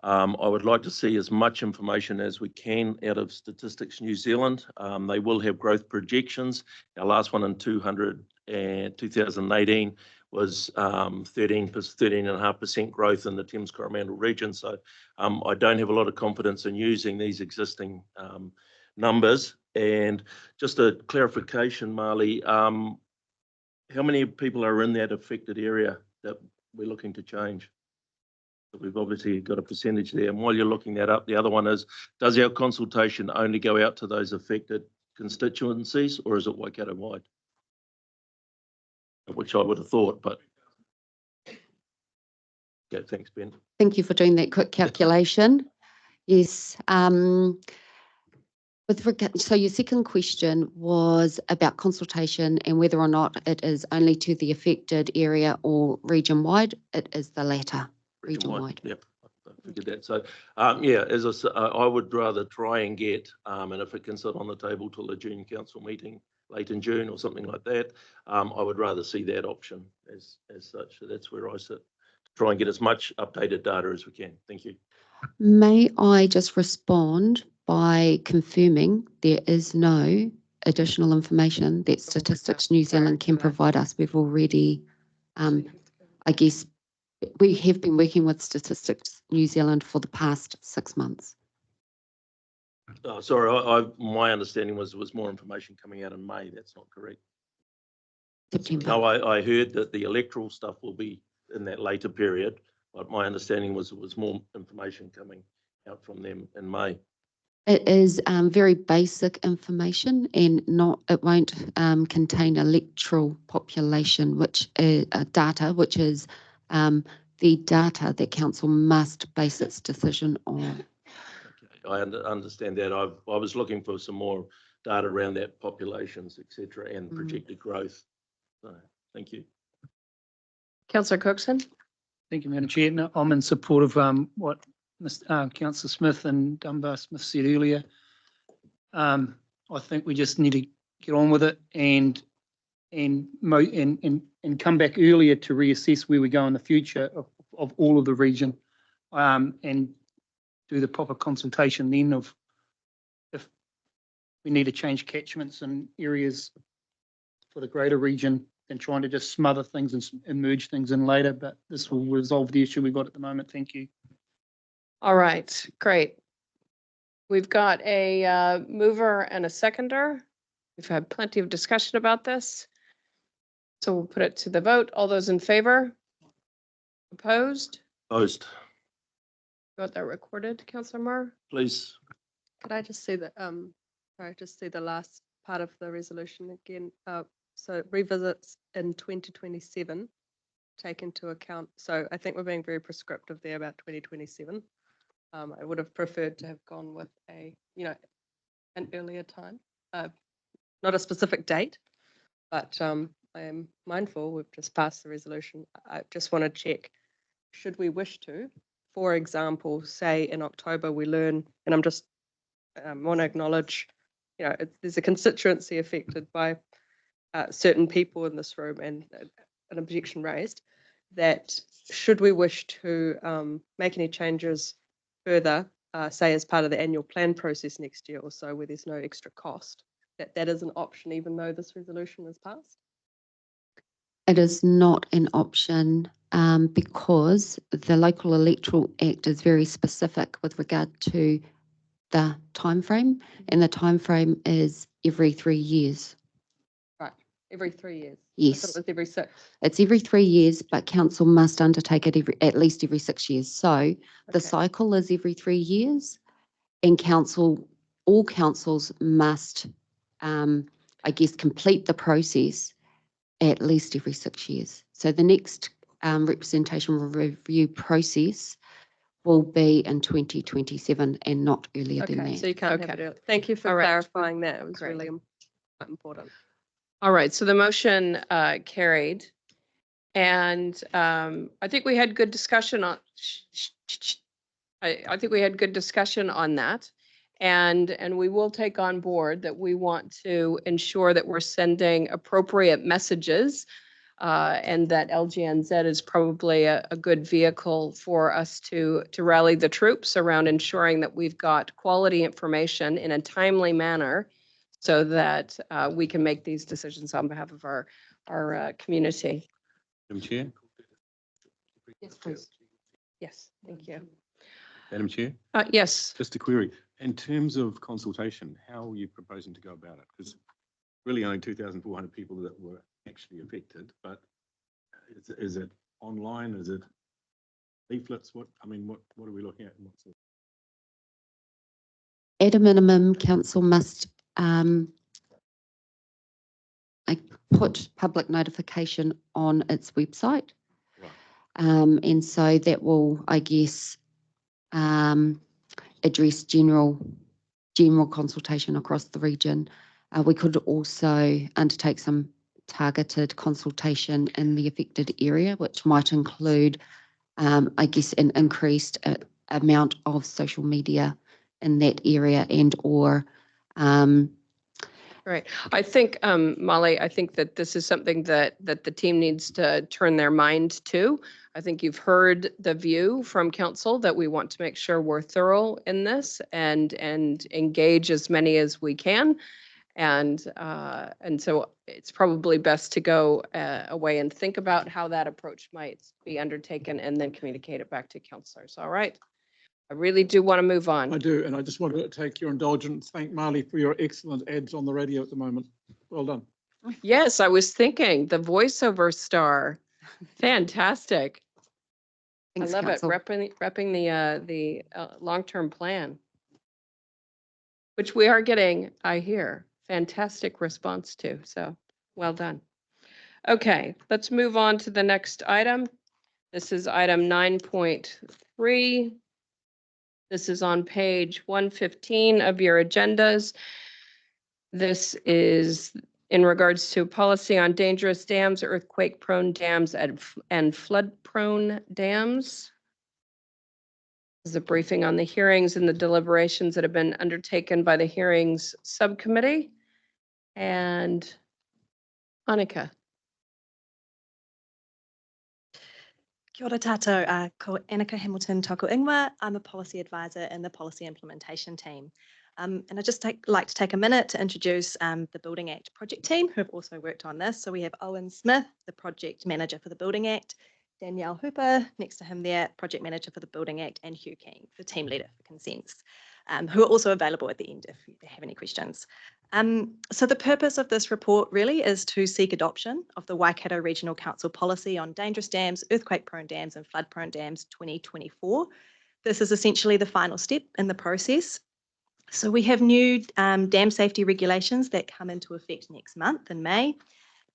[SPEAKER 3] I would like to see as much information as we can out of Statistics New Zealand. They will have growth projections. Our last one in 2018 was 13.5% growth in the Thames Coromandel region. So I don't have a lot of confidence in using these existing numbers. And just a clarification, Marley, how many people are in that affected area that we're looking to change? We've obviously got a percentage there. And while you're looking that up, the other one is, does our consultation only go out to those affected constituencies, or is it Waikato wide? Which I would have thought, but yeah, thanks, Ben.
[SPEAKER 8] Thank you for doing that quick calculation. Yes. So your second question was about consultation and whether or not it is only to the affected area or region wide. It is the latter, region wide.
[SPEAKER 3] Yep, I figured that. So yeah, as I said, I would rather try and get, and if it can sit on the table till the June council meeting, late in June or something like that, I would rather see that option as such. So that's where I sit, to try and get as much updated data as we can. Thank you.
[SPEAKER 8] May I just respond by confirming there is no additional information that Statistics New Zealand can provide us. We've already, I guess, we have been working with Statistics New Zealand for the past 6 months.
[SPEAKER 3] Oh, sorry, my understanding was more information coming out in May. That's not correct.
[SPEAKER 8] September.
[SPEAKER 3] No, I heard that the electoral stuff will be in that later period, but my understanding was it was more information coming out from them in May.
[SPEAKER 8] It is very basic information, and it won't contain electoral population, which is data, which is the data that council must base its decision on.
[SPEAKER 3] Okay, I understand that. I was looking for some more data around that populations, et cetera, and
[SPEAKER 8] Mm.
[SPEAKER 3] projected growth. So, thank you.
[SPEAKER 1] Councillor Cookson?
[SPEAKER 14] Thank you, Madam Chair. No, I'm in support of what Councillor Smith and Dunbar Smith said earlier. I think we just need to get on with it and come back earlier to reassess where we go in the future of all of the region, and do the proper consultation then of if we need to change catchments and areas for the greater region than trying to just smother things and merge things in later. But this will resolve the issue we've got at the moment. Thank you.
[SPEAKER 1] All right, great. We've got a mover and a seconder. We've had plenty of discussion about this. So we'll put it to the vote. All those in favor? Opposed?
[SPEAKER 3] Opposed,
[SPEAKER 1] Got that recorded, Councillor Marr?
[SPEAKER 3] please.
[SPEAKER 7] Could I just see the, sorry, just see the last part of the resolution again? So revisits in 2027, take into account, so I think we're being very prescriptive there about 2027. I would have preferred to have gone with a, an earlier time, not a specific date, but I am mindful, we've just passed the resolution. I just want to check, should we wish to, for example, say in October we learn, and I'm just want to acknowledge, there's a constituency affected by certain people in this room and an objection raised, that should we wish to make any changes further, say as part of the annual plan process next year or so, where there's no extra cost, that is an option even though this resolution is passed?
[SPEAKER 8] It is not an option because the Local Electoral Act is very specific with regard to the timeframe, and the timeframe is every 3 years.
[SPEAKER 7] Right, every 3 years? I
[SPEAKER 8] Yes.
[SPEAKER 7] thought it was every 6.
[SPEAKER 8] It's every 3 years, but council must undertake it at least every 6 years. So the
[SPEAKER 7] Okay.
[SPEAKER 8] cycle is every 3 years, and all councils must, I guess, complete the process at least every 6 years. So the next representation review process will be in 2027 and not earlier than
[SPEAKER 7] Okay,
[SPEAKER 8] that.
[SPEAKER 7] so you can't have
[SPEAKER 1] Okay.
[SPEAKER 7] it early. Thank you for
[SPEAKER 1] All right.
[SPEAKER 7] clarifying that. It was
[SPEAKER 1] Great.
[SPEAKER 7] really quite important.
[SPEAKER 1] All right, so the motion carried. And I think we had good discussion on, I think we had good discussion on that. And we will take on board that we want to ensure that we're sending appropriate messages, and that LGNZ is probably a good vehicle for us to rally the troops around ensuring that we've got quality information in a timely manner so that we can make these decisions on behalf of our community.
[SPEAKER 6] Madam Chair,
[SPEAKER 1] Yes, please. Yes, thank you.
[SPEAKER 6] Madam Chair,
[SPEAKER 1] Yes,
[SPEAKER 6] just a query. In terms of consultation, how are you proposing to go about it? Because really only 2,400 people that were actually affected, but is it online? Is it leaflets? What are we looking at?
[SPEAKER 8] At a minimum, council must put public notification on its website.
[SPEAKER 6] Right.
[SPEAKER 8] And so that will, I guess, address general consultation across the region. We could also undertake some targeted consultation in the affected area, which might include, I guess, an increased amount of social media in that area and or
[SPEAKER 1] right. I think, Molly, I think that this is something that the team needs to turn their mind to. I think you've heard the view from council that we want to make sure we're thorough in this and engage as many as we can. And so it's probably best to go away and think about how that approach might be undertaken and then communicate it back to councillors. All right. I really do want to move on.
[SPEAKER 12] I do, and I just wanted to take your indulgence. Thank Marley for your excellent ads on the radio at the moment. Well done.
[SPEAKER 1] Yes, I was thinking the voiceover star. Fantastic.
[SPEAKER 8] Thanks,
[SPEAKER 1] I love
[SPEAKER 8] council.
[SPEAKER 1] it. Repping the long-term plan, which we are getting, I hear, fantastic response to. So well done. Okay, let's move on to the next item. This is item 9.3. This is on page 115 of your agendas. This is in regards to policy on dangerous dams, earthquake-prone dams, and flood-prone dams. This is a briefing on the hearings and the deliberations that have been undertaken by the hearings subcommittee. And Annika.
[SPEAKER 15] Kia ora tātou, ko Annika Hamilton tōku ingoa. I'm a policy advisor in the policy implementation team. And I'd just like to take a minute to introduce the Building Act project team who have also worked on this. So we have Owen Smith, the project manager for the Building Act, Danielle Hooper, next to him there, project manager for the Building Act, and Hugh King, the team leader for consents, who are also available at the end if you have any questions. So the purpose of this report really is to seek adoption of the Waikato Regional Council policy on dangerous dams, earthquake-prone dams and flood-prone dams 2024. This is essentially the final step in the process. So we have new dam safety regulations that come into effect next month in May.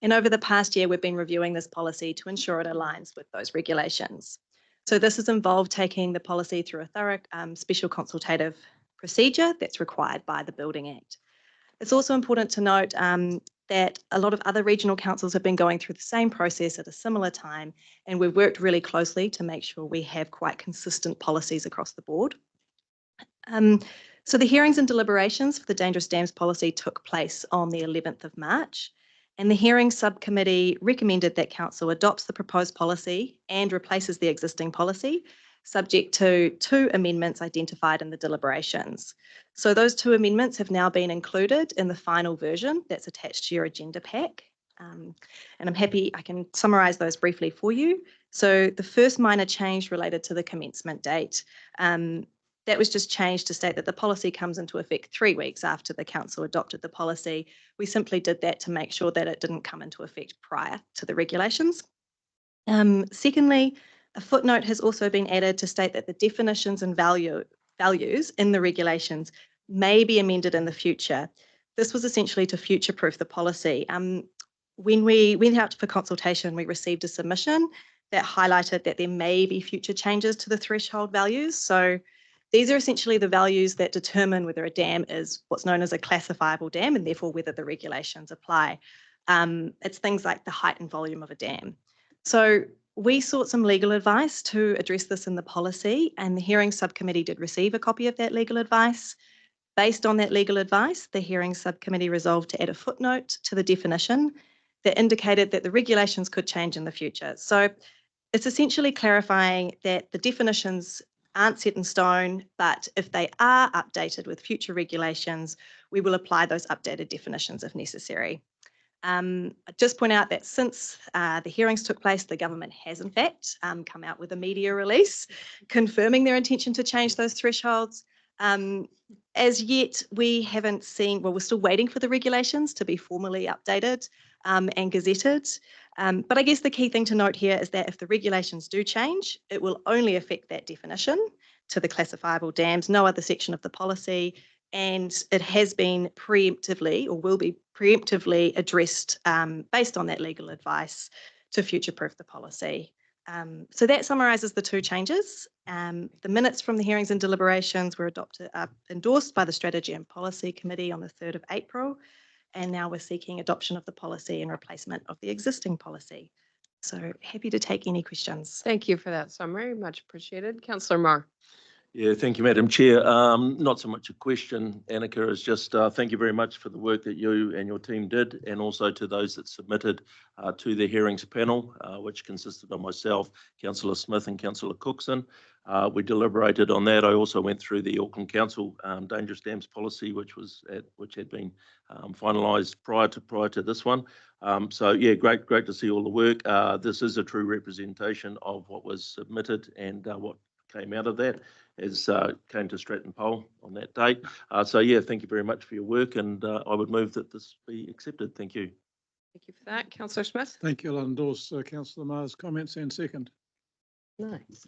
[SPEAKER 15] And over the past year, we've been reviewing this policy to ensure it aligns with those regulations. So this has involved taking the policy through a thorough special consultative procedure that's required by the Building Act. It's also important to note that a lot of other regional councils have been going through the same process at a similar time, and we've worked really closely to make sure we have quite consistent policies across the board. So the hearings and deliberations for the Dangerous Dams policy took place on the 11th of March, and the hearing subcommittee recommended that council adopts the proposed policy and replaces the existing policy, subject to 2 amendments identified in the deliberations. So those 2 amendments have now been included in the final version that's attached to your agenda pack. And I'm happy I can summarise those briefly for you. So the first minor change related to the commencement date. That was just changed to state that the policy comes into effect 3 weeks after the council adopted the policy. We simply did that to make sure that it didn't come into effect prior to the regulations. Secondly, a footnote has also been added to state that the definitions and values in the regulations may be amended in the future. This was essentially to future-proof the policy. When we went out for consultation, we received a submission that highlighted that there may be future changes to the threshold values. So these are essentially the values that determine whether a dam is what's known as a classifiable dam and therefore whether the regulations apply. It's things like the height and volume of a dam. So we sought some legal advice to address this in the policy, and the hearing subcommittee did receive a copy of that legal advice. Based on that legal advice, the hearing subcommittee resolved to add a footnote to the definition that indicated that the regulations could change in the future. So it's essentially clarifying that the definitions aren't set in stone, but if they are updated with future regulations, we will apply those updated definitions if necessary. I'd just point out that since the hearings took place, the government has in fact come out with a media release confirming their intention to change those thresholds. As yet, we haven't seen, well, we're still waiting for the regulations to be formally updated and gazetted. But I guess the key thing to note here is that if the regulations do change, it will only affect that definition to the classifiable dams, no other section of the policy. And it has been preemptively or will be preemptively addressed based on that legal advice to future-proof the policy. So that summarises the 2 changes. The minutes from the hearings and deliberations were endorsed by the Strategy and Policy Committee on the 3rd of April. And now we're seeking adoption of the policy and replacement of the existing policy. So happy to take any questions.
[SPEAKER 1] Thank you for that summary. Much appreciated. Councillor Marr.
[SPEAKER 3] Yeah, thank you, Madam Chair. Not so much a question, Annika, is just thank you very much for the work that you and your team did, and also to those that submitted to the hearings panel, which consisted of myself, Councillor Smith and Councillor Cookson. We deliberated on that. I also went through the Auckland Council Dangerous Dams policy, which had been finalised prior to this one. So yeah, great to see all the work. This is a true representation of what was submitted and what came out of that as came to Stratton Poll on that date. So yeah, thank you very much for your work, and I would move that this be accepted. Thank you.
[SPEAKER 1] Thank you for that. Councillor Smith.
[SPEAKER 12] Thank you. I'll endorse Councillor Marr's comments and second.
[SPEAKER 1] Nice.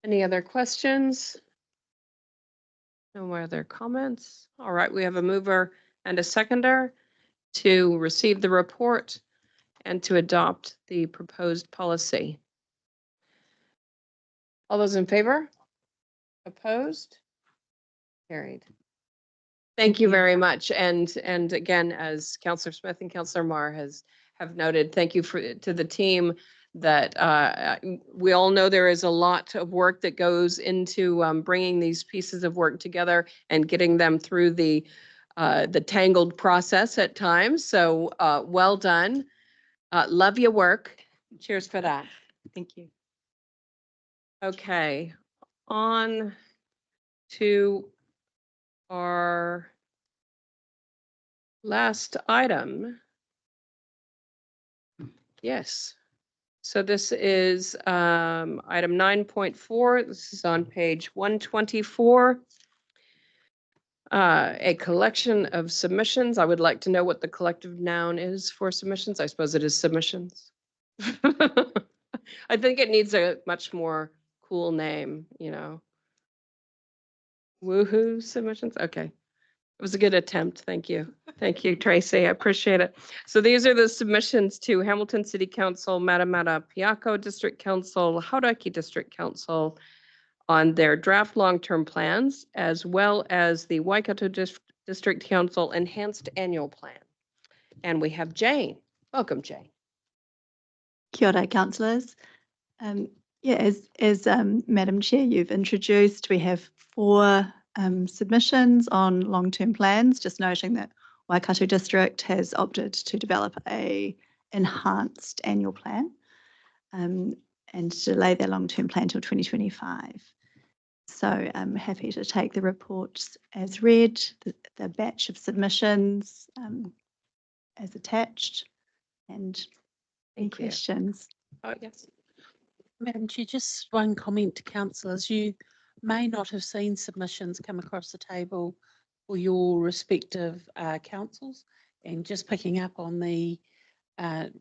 [SPEAKER 1] Any other questions? No more other comments? All right, we have a mover and a seconder to receive the report and to adopt the proposed policy. All those in favor? Opposed? Carried. Thank you very much. And again, as Councillor Smith and Councillor Marr have noted, thank you to the team that we all know there is a lot of work that goes into bringing these pieces of work together and getting them through the tangled process at times. So well done. Love your work. Cheers for that.
[SPEAKER 9] Thank you.
[SPEAKER 1] Okay, on to our last item. Yes. So this is item 9.4. This is on page 124. A collection of submissions. I would like to know what the collective noun is for submissions. I suppose it is submissions. I think it needs a much more cool name, you know. Woohoo submissions. Okay. It was a good attempt. Thank you. Thank you, Tracy. I appreciate it. So these are the submissions to Hamilton City Council, Matamata-Piako District Council, Hauraki District Council on their draft long-term plans, as well as the Waikato District Council Enhanced Annual Plan. And we have Jane. Welcome, Jane.
[SPEAKER 16] Kia ora, councillors. As Madam Chair, you've introduced, we have 4 submissions on long-term plans, just noting that Waikato District has opted to develop a enhanced annual plan and delay their long-term plan till 2025. So I'm happy to take the reports as read, the batch of submissions as attached, and any
[SPEAKER 1] Thank you.
[SPEAKER 16] questions.
[SPEAKER 1] Oh, yes.
[SPEAKER 4] Madam Chair, just one comment to councillors. You may not have seen submissions come across the table for your respective councils, and just picking up on the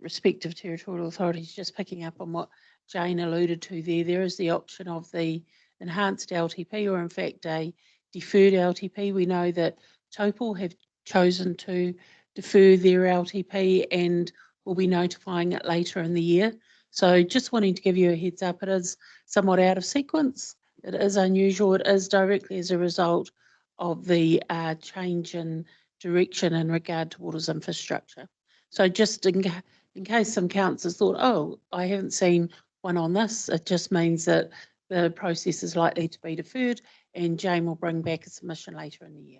[SPEAKER 4] respective territorial authorities, just picking up on what Jane alluded to there, there is the option of the enhanced LTP, or in fact a deferred LTP. We know that Topol have chosen to defer their LTP and will be notifying it later in the year. So just wanting to give you a heads up, it is somewhat out of sequence. It is unusual. It is directly as a result of the change in direction in regard to waters infrastructure. So just in case some councillors thought, oh, I haven't seen one on this, it just means that the process is likely to be deferred, and Jane will bring back a submission later in the year.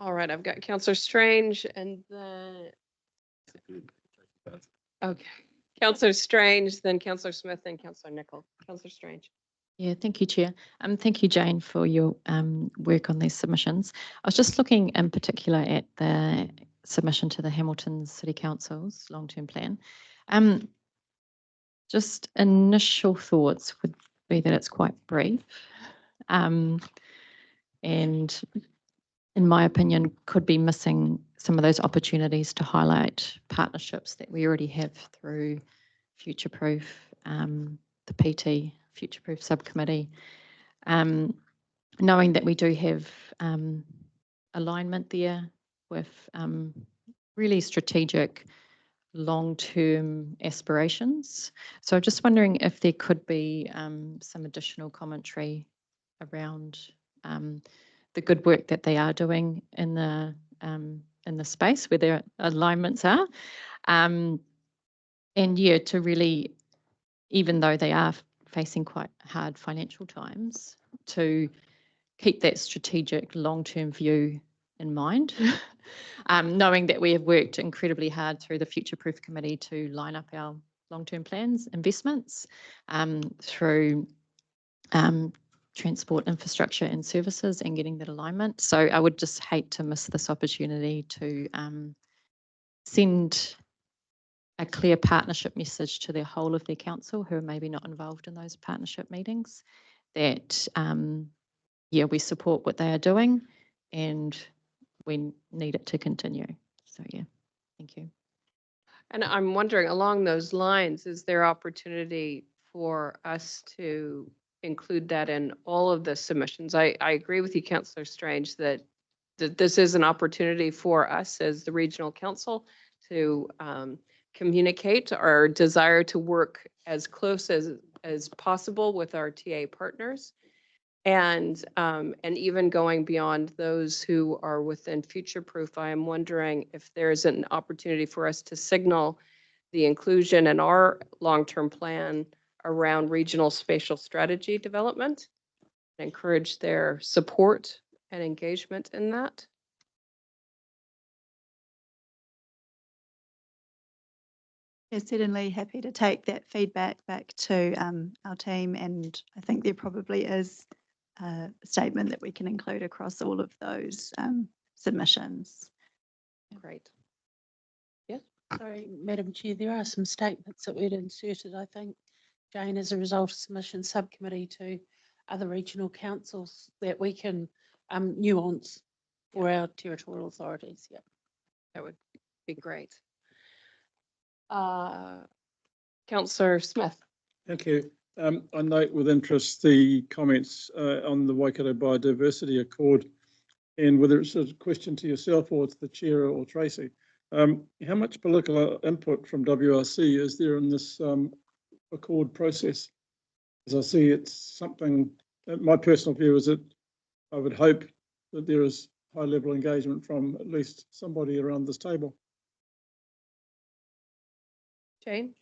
[SPEAKER 1] All right, I've got Councillor Strange and then, okay, Councillor Strange, then Councillor Smith, then Councillor Nicol. Councillor Strange.
[SPEAKER 9] Yeah, thank you, Chair. Thank you, Jane, for your work on these submissions. I was just looking in particular at the submission to the Hamilton City Council's long-term plan. Just initial thoughts would be that it's quite brief, and in my opinion, could be missing some of those opportunities to highlight partnerships that we already have through Future Proof, the PT Future Proof Subcommittee, knowing that we do have alignment there with really strategic long-term aspirations. So I'm just wondering if there could be some additional commentary around the good work that they are doing in the space where their alignments are, and yeah, to really, even though they are facing quite hard financial times, to keep that strategic long-term view in mind, knowing that we have worked incredibly hard through the Future Proof Committee to line up our long-term plans, investments, through transport infrastructure and services, and getting that alignment. So I would just hate to miss this opportunity to send a clear partnership message to the whole of their council who are maybe not involved in those partnership meetings, that yeah, we support what they are doing and we need it to continue. So yeah, thank you.
[SPEAKER 1] And I'm wondering, along those lines, is there opportunity for us to include that in all of the submissions? I agree with you, Councillor Strange, that this is an opportunity for us as the regional council to communicate our desire to work as close as possible with our TA partners. And even going beyond those who are within future proof, I am wondering if there's an opportunity for us to signal the inclusion in our long-term plan around regional spatial strategy development, encourage their support and engagement in that.
[SPEAKER 16] Yeah, certainly happy to take that feedback back to our team, and I think there probably is a statement that we can include across all of those submissions.
[SPEAKER 1] Great.
[SPEAKER 4] Sorry, Madam Chair, there are some statements that we'd inserted, I think, Jane, as a result of submission subcommittee to other regional councils that we can nuance for our territorial authorities. Yeah,
[SPEAKER 1] that would be great. Councillor Smith.
[SPEAKER 12] Thank you. I note with interest the comments on the Waikato Biodiversity Accord, and whether it's a question to yourself or to the chair or Tracy. How much political input from WRC is there in this accord process? As I see, it's something, my personal view is that I would hope that there is high level engagement from at least somebody around this table.
[SPEAKER 1] Jane?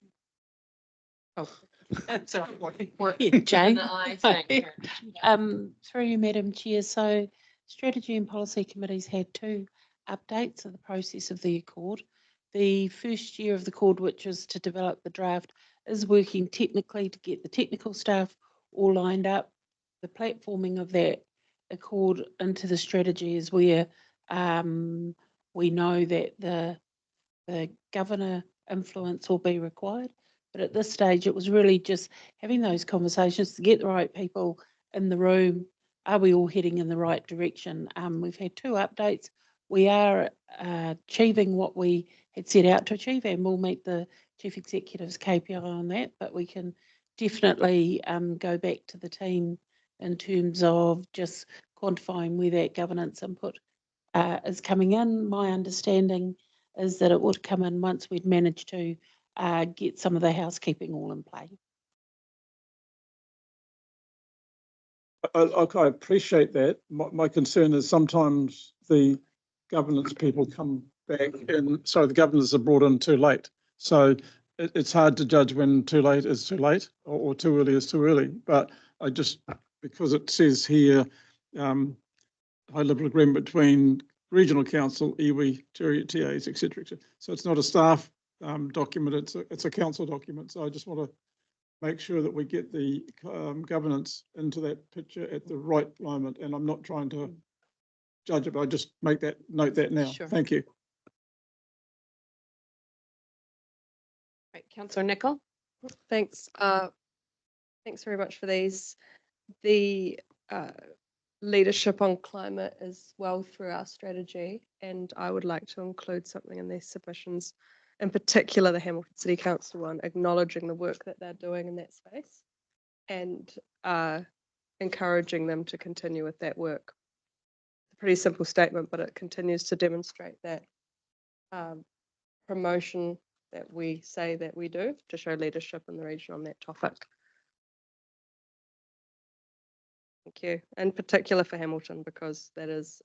[SPEAKER 1] Oh,
[SPEAKER 4] sorry. Jane. Through you, Madam Chair. So Strategy and Policy Committees had two updates of the process of the Accord. The first year of the Accord, which was to develop the draft, is working technically to get the technical staff all lined up. The platforming of that Accord into the strategy is where we know that the governor influence will be required. But at this stage, it was really just having those conversations to get the right people in the room. Are we all heading in the right direction? We've had two updates. We are achieving what we had set out to achieve, and we'll meet the Chief Executive's KPI on that, but we can definitely go back to the team in terms of just quantifying where that governance input is coming in. My understanding is that it would come in once we'd managed to get some of the housekeeping all in play.
[SPEAKER 12] I appreciate that. My concern is sometimes the governance people come back and, sorry, the governors are brought in too late. So it's hard to judge when too late is too late or too early is too early. But I just, because it says here, high level agreement between regional council, iwi, TAs, etc. So it's not a staff document, it's a council document. So I just want to make sure that we get the governance into that picture at the right moment. And I'm not trying to judge it, but I just note that now.
[SPEAKER 1] Sure.
[SPEAKER 12] Thank you.
[SPEAKER 1] Right, Councillor Nicol.
[SPEAKER 7] Thanks. Thanks very much for these. The leadership on climate is well through our strategy, and I would like to include something in these submissions, in particular the Hamilton City Council one, acknowledging the work that they're doing in that space and encouraging them to continue with that work. It's a pretty simple statement, but it continues to demonstrate that promotion that we say that we do to show leadership in the region on that topic. Thank you. In particular for Hamilton, because that is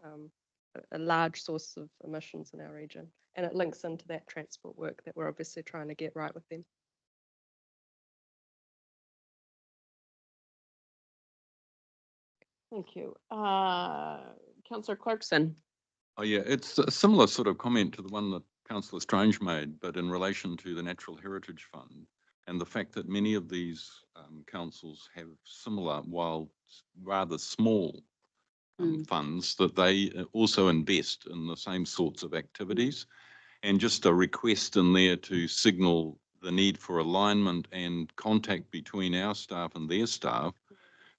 [SPEAKER 7] a large source of emissions in our region, and it links into that transport work that we're obviously trying to get right with them.
[SPEAKER 1] Thank you. Councillor Clarkson.
[SPEAKER 13] Oh yeah, it's a similar sort of comment to the one that Councillor Strange made, but in relation to the Natural Heritage Fund and the fact that many of these councils have similar, while rather small funds, that they also invest in the same sorts of activities. And just a request in there to signal the need for alignment and contact between our staff and their staff,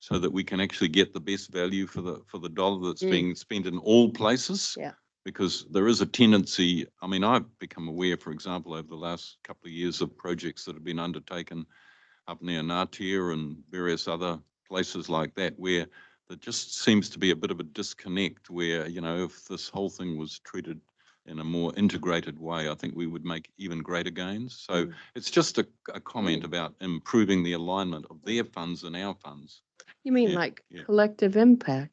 [SPEAKER 13] so that we can actually get the best value for the dollar that's being spent in all places.
[SPEAKER 1] Yeah.
[SPEAKER 13] Because there is a tendency, I mean, I've become aware, for example, over the last couple of years of projects that have been undertaken up near Ngatea and various other places like that, where there just seems to be a bit of a disconnect where, you know, if this whole thing was treated in a more integrated way, I think we would make even greater gains. So it's just a comment about improving the alignment of their funds and our funds.
[SPEAKER 1] You mean
[SPEAKER 13] Yeah,
[SPEAKER 1] like
[SPEAKER 13] yeah.
[SPEAKER 1] collective impact?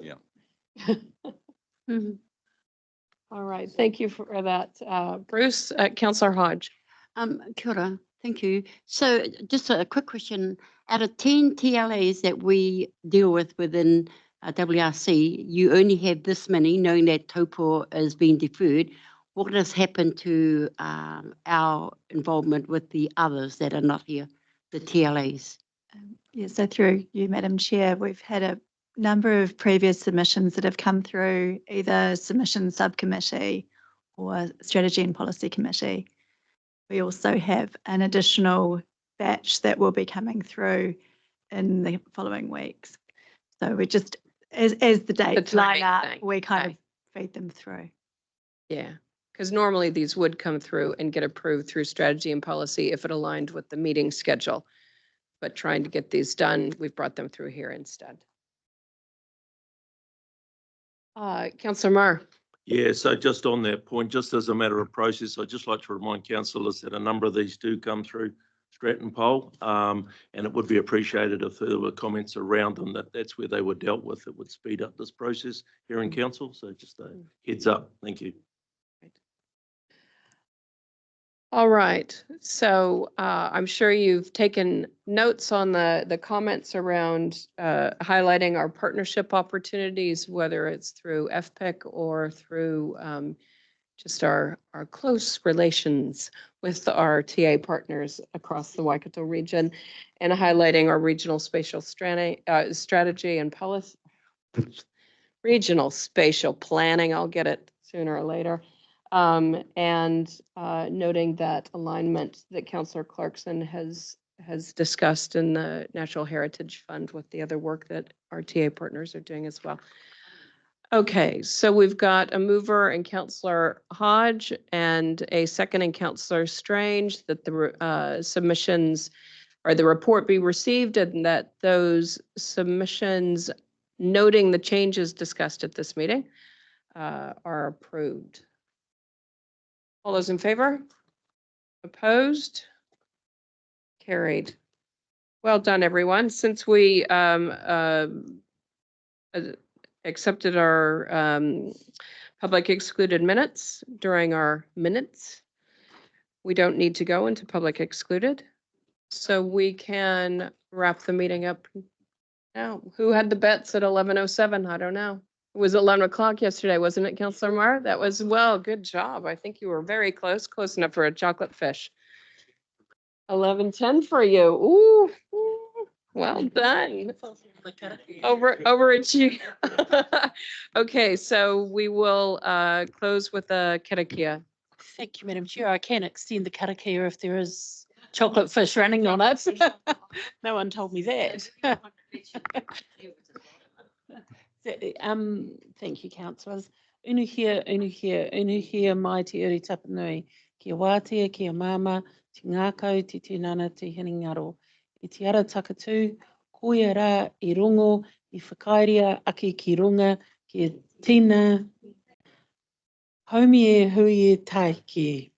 [SPEAKER 13] Yeah.
[SPEAKER 1] All right, thank you for that. Bruce, Councillor Hodge.
[SPEAKER 17] Kia ora, thank you. So just a quick question. Out of 10 TLAs that we deal with within WRC, you only have this many, knowing that Taupo is being deferred. What has happened to our involvement with the others that are not here, the TLAs?
[SPEAKER 16] Yeah, so through you, Madam Chair, we've had a number of previous submissions that have come through either submission subcommittee or strategy and policy committee. We also have an additional batch that will be coming through in the following weeks. So we just, as the dates line up, we kind of feed them through.
[SPEAKER 1] Yeah, because normally these would come through and get approved through strategy and policy if it aligned with the meeting schedule. But trying to get these done, we've brought them through here instead. Councillor Marr.
[SPEAKER 3] Yeah, so just on that point, just as a matter of process, I'd just like to remind councillors that a number of these do come through Stratton Poll, and it would be appreciated if there were comments around them that's where they were dealt with. It would speed up this process here in council. So just a heads up. Thank you.
[SPEAKER 1] All right, so I'm sure you've taken notes on the comments around highlighting our partnership opportunities, whether it's through FPIC or through just our close relations with our TA partners across the Waikato region, and highlighting our regional spatial strategy and policy, regional spatial planning, I'll get it sooner or later. And noting that alignment that Councillor Clarkson has discussed in the Natural Heritage Fund with the other work that our TA partners are doing as well. Okay, so we've got a mover in Councillor Hodge and a second in Councillor Strange that the submissions or the report be received and that those submissions noting the changes discussed at this meeting are approved. All those in favor? Opposed? Carried. Well done, everyone. Since we accepted our public excluded minutes during our minutes, we don't need to go into public excluded. So we can wrap the meeting up now. Who had the bets at 11:07? I don't know. It was 11 o'clock yesterday, wasn't it, Councillor Marr? That was, well, good job. I think you were very close enough for a chocolate fish. 11:10 for you. Ooh, well done. Overachieving. Okay, so we will close with a karakia.
[SPEAKER 4] Thank you, Madam Chair. I can extend the karakia if there is chocolate fish running on it. No one told me that. Thank you, councillors. Unuhia, unuhia, unuhia mai te uri tapanui. Kia wātea, kia māma, te ngākau, te tinana, te hiningaro. I te ara takatū, koia rā, I rongo, I whakairia, ake ki runga, kia tina. Haumi e hui e taiki.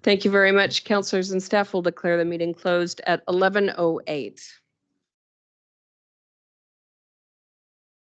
[SPEAKER 1] Thank you very much, councillors and staff. Will declare the meeting closed at 11:08.